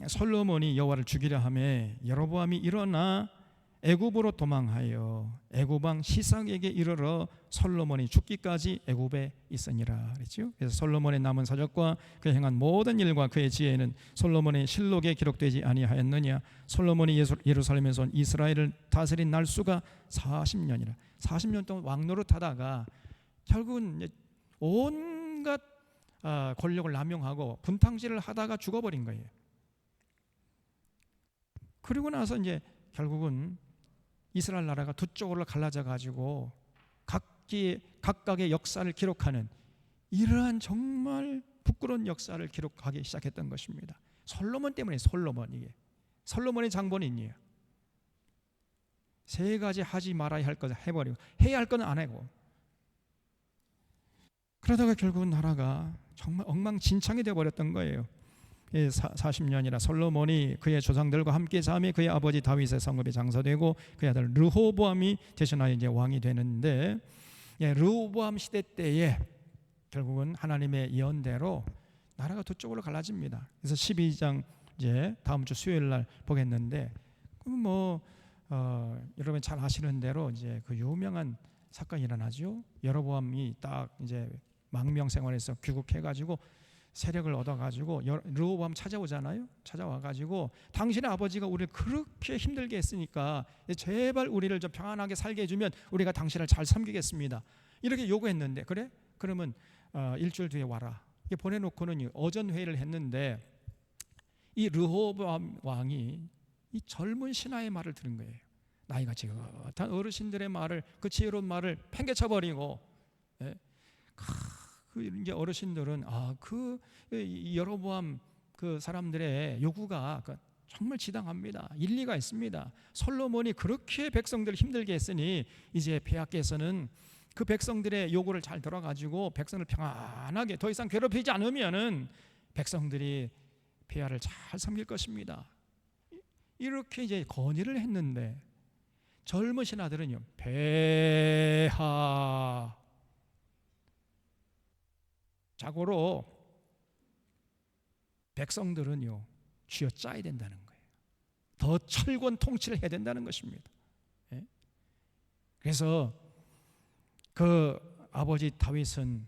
솔로몬이 여호와를 죽이려 하매 여로보암이 일어나 애굽으로 도망하여 애굽 왕 시삭에게 이르러 솔로몬이 죽기까지 애굽에 있으니라 그랬죠. 그래서 솔로몬의 남은 서적과 그 행한 모든 일과 그의 지혜는 솔로몬의 실록에 기록되지 아니하였느냐. 솔로몬이 예루살렘에서 온 이스라엘을 다스린 날수가 40년이라. 40년 동안 왕노릇하다가 결국은 온갖 권력을 남용하고 분탕질을 하다가 죽어버린 거예요. 그리고 나서 이제 결국은 이스라엘 나라가 두 쪽으로 갈라져 가지고 각각의 역사를 기록하는 이러한 정말 부끄러운 역사를 기록하기 시작했던 것입니다. 솔로몬 때문에. 솔로몬의 장본인이에요. 세 가지 하지 말아야 할 것을 해버리고 해야 할 것은 안 하고, 그러다가 결국은 나라가 정말 엉망진창이 되어버렸던 거예요. 40년이라 솔로몬이 그의 조상들과 함께 잠에 그의 아버지 다윗의 성읍에 장사되고 그의 아들 르호보암이 대신하여 이제 왕이 되는데, 르호보암 시대 때에 결국은 하나님의 예언대로 나라가 두 쪽으로 갈라집니다. 그래서 12장 이제 다음 주 수요일 날 보겠는데, 여러분 잘 아시는 대로 이제 그 유명한 사건이 일어나죠. 여로보암이 딱 이제 망명 생활에서 귀국해가지고 세력을 얻어가지고 르호보암 찾아오잖아요. 찾아와가지고 당신의 아버지가 우리를 그렇게 힘들게 했으니까 제발 우리를 좀 평안하게 살게 해주면 우리가 당신을 잘 섬기겠습니다, 이렇게 요구했는데, 그래? 그러면 일주일 뒤에 와라. 이렇게 보내놓고는 어전회의를 했는데, 이 르호보암 왕이 이 젊은 신하의 말을 들은 거예요. 나이가 지긋한 어르신들의 말을, 그 지혜로운 말을 팽개쳐버리고, 그 이제 어르신들은 그 여로보암 그 사람들의 요구가 정말 지당합니다. 일리가 있습니다. 솔로몬이 그렇게 백성들을 힘들게 했으니 이제 폐하께서는 그 백성들의 요구를 잘 들어가지고 백성을 평안하게 더 이상 괴롭히지 않으면은 백성들이 폐하를 잘 섬길 것입니다. 이렇게 이제 건의를 했는데 젊은 신하들은요, 폐하 자고로 백성들은요 쥐어짜야 된다는 거예요. 더 철권 통치를 해야 된다는 것입니다. 그래서 그 아버지 다윗은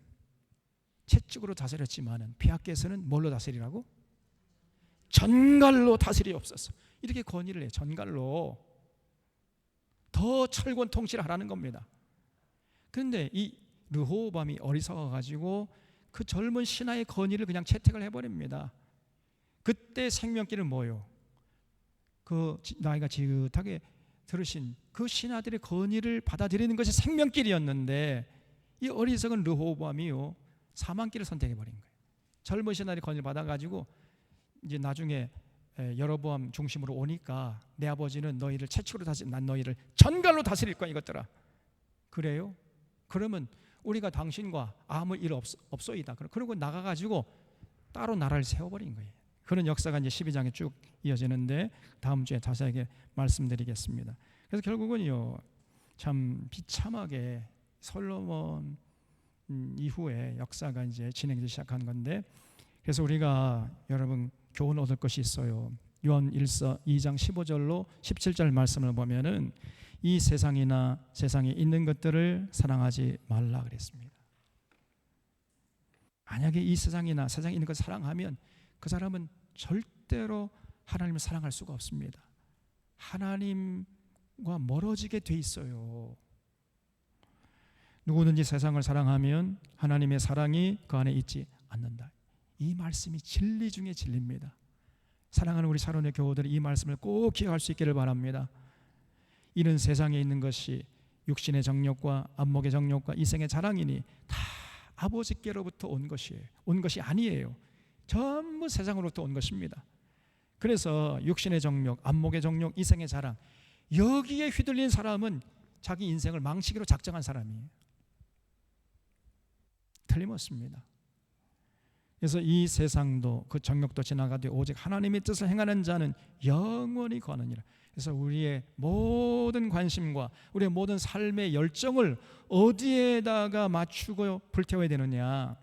채찍으로 다스렸지만은 폐하께서는 뭘로 다스리라고? 전갈로 다스리옵소서, 이렇게 건의를 해요. 전갈로 더 철권 통치를 하라는 겁니다. 그런데 이 르호보암이 어리석어가지고 그 젊은 신하의 건의를 그냥 채택을 해버립니다. 그때 생명길은 뭐요? 그 나이가 지긋하게 들으신 그 신하들의 건의를 받아들이는 것이 생명길이었는데, 이 어리석은 르호보암이요 사망길을 선택해버린 거예요. 젊은 신하들의 건의를 받아가지고 이제 나중에 여로보암 중심으로 오니까 내 아버지는 너희를 채찍으로 다스리, 난 너희를 전갈로 다스릴 거야 이것들아. 그래요? 그러면 우리가 당신과 아무 일 없소이다. 그러고 나가가지고 따로 나라를 세워버린 거예요. 그런 역사가 이제 12장에 쭉 이어지는데 다음 주에 자세하게 말씀드리겠습니다. 그래서 결국은요 참 비참하게 솔로몬 이후에 역사가 이제 진행되기 시작한 건데, 그래서 우리가 여러분 교훈 얻을 것이 있어요. 요한 1서 2장 15절로 17절 말씀을 보면은 이 세상이나 세상에 있는 것들을 사랑하지 말라 그랬습니다. 만약에 이 세상이나 세상에 있는 것을 사랑하면 그 사람은 절대로 하나님을 사랑할 수가 없습니다. 하나님과 멀어지게 돼 있어요. 누구든지 세상을 사랑하면 하나님의 사랑이 그 안에 있지 않는다. 이 말씀이 진리 중에 진리입니다. 사랑하는 우리 사론의 교우들이 이 말씀을 꼭 기억할 수 있기를 바랍니다. 이는 세상에 있는 것이 육신의 정욕과 안목의 정욕과 이생의 자랑이니 다 아버지께로부터 온 것이에요. 온 것이 아니에요. 전부 세상으로부터 온 것입니다. 그래서 육신의 정욕, 안목의 정욕, 이생의 자랑, 여기에 휘둘린 사람은 자기 인생을 망치기로 작정한 사람이에요. 틀림없습니다. 그래서 이 세상도 그 정욕도 지나가되 오직 하나님의 뜻을 행하는 자는 영원히 거하느니라. 그래서 우리의 모든 관심과 우리의 모든 삶의 열정을 어디에다가 맞추고 불태워야 되느냐?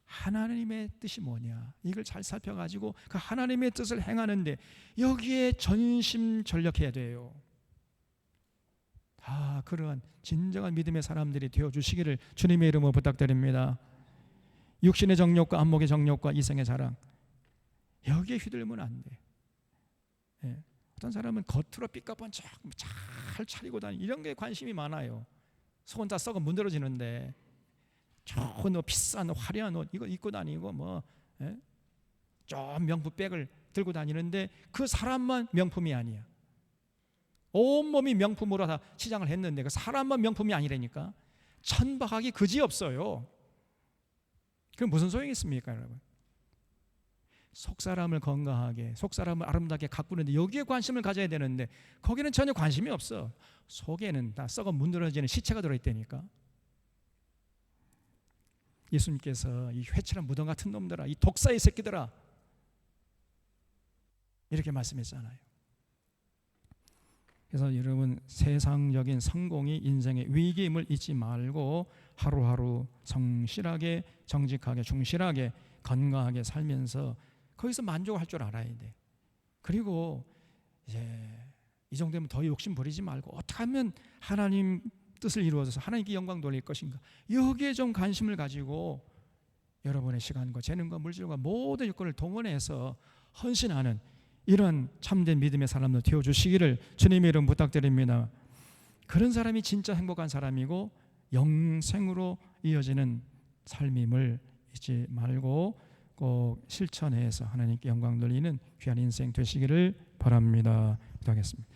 하나님의 뜻이 뭐냐? 이걸 잘 살펴가지고 그 하나님의 뜻을 행하는데 여기에 전심전력해야 돼요. 다 그러한 진정한 믿음의 사람들이 되어주시기를 주님의 이름으로 부탁드립니다. 육신의 정욕과 안목의 정욕과 이생의 자랑, 여기에 휘둘리면 안 돼. 예. 어떤 사람은 겉으로 삐까뻔쩍 잘 차리고 다니는 이런 게 관심이 많아요. 속은 다 썩어 문드러지는데 좋은 비싼 화려한 옷 이거 입고 다니고 좀 명품백을 들고 다니는데 그 사람만 명품이 아니야. 온몸이 명품으로 다 치장을 했는데 그 사람만 명품이 아니라니까. 천박하기 그지없어요. 그럼 무슨 소용이 있습니까, 여러분? 속사람을 건강하게, 속사람을 아름답게 가꾸는데 여기에 관심을 가져야 되는데 거기는 전혀 관심이 없어. 속에는 다 썩어 문드러지는 시체가 들어있다니까. 예수님께서 이 회칠한 무덤 같은 놈들아, 이 독사의 새끼들아, 이렇게 말씀했잖아요. 그래서 여러분, 세상적인 성공이 인생의 위기임을 잊지 말고 하루하루 성실하게, 정직하게, 충실하게, 건강하게 살면서 거기서 만족할 줄 알아야 돼. 그리고 이제 이 정도면 더 욕심 부리지 말고 어떻게 하면 하나님 뜻을 이루어서 하나님께 영광 돌릴 것인가, 여기에 좀 관심을 가지고 여러분의 시간과 재능과 물질과 모든 여건을 동원해서 헌신하는 이런 참된 믿음의 사람들 되어주시기를 주님의 이름 부탁드립니다. 그런 사람이 진짜 행복한 사람이고 영생으로 이어지는 삶임을 잊지 말고 꼭 실천해서 하나님께 영광 돌리는 귀한 인생 되시기를 바랍니다. 기도하겠습니다.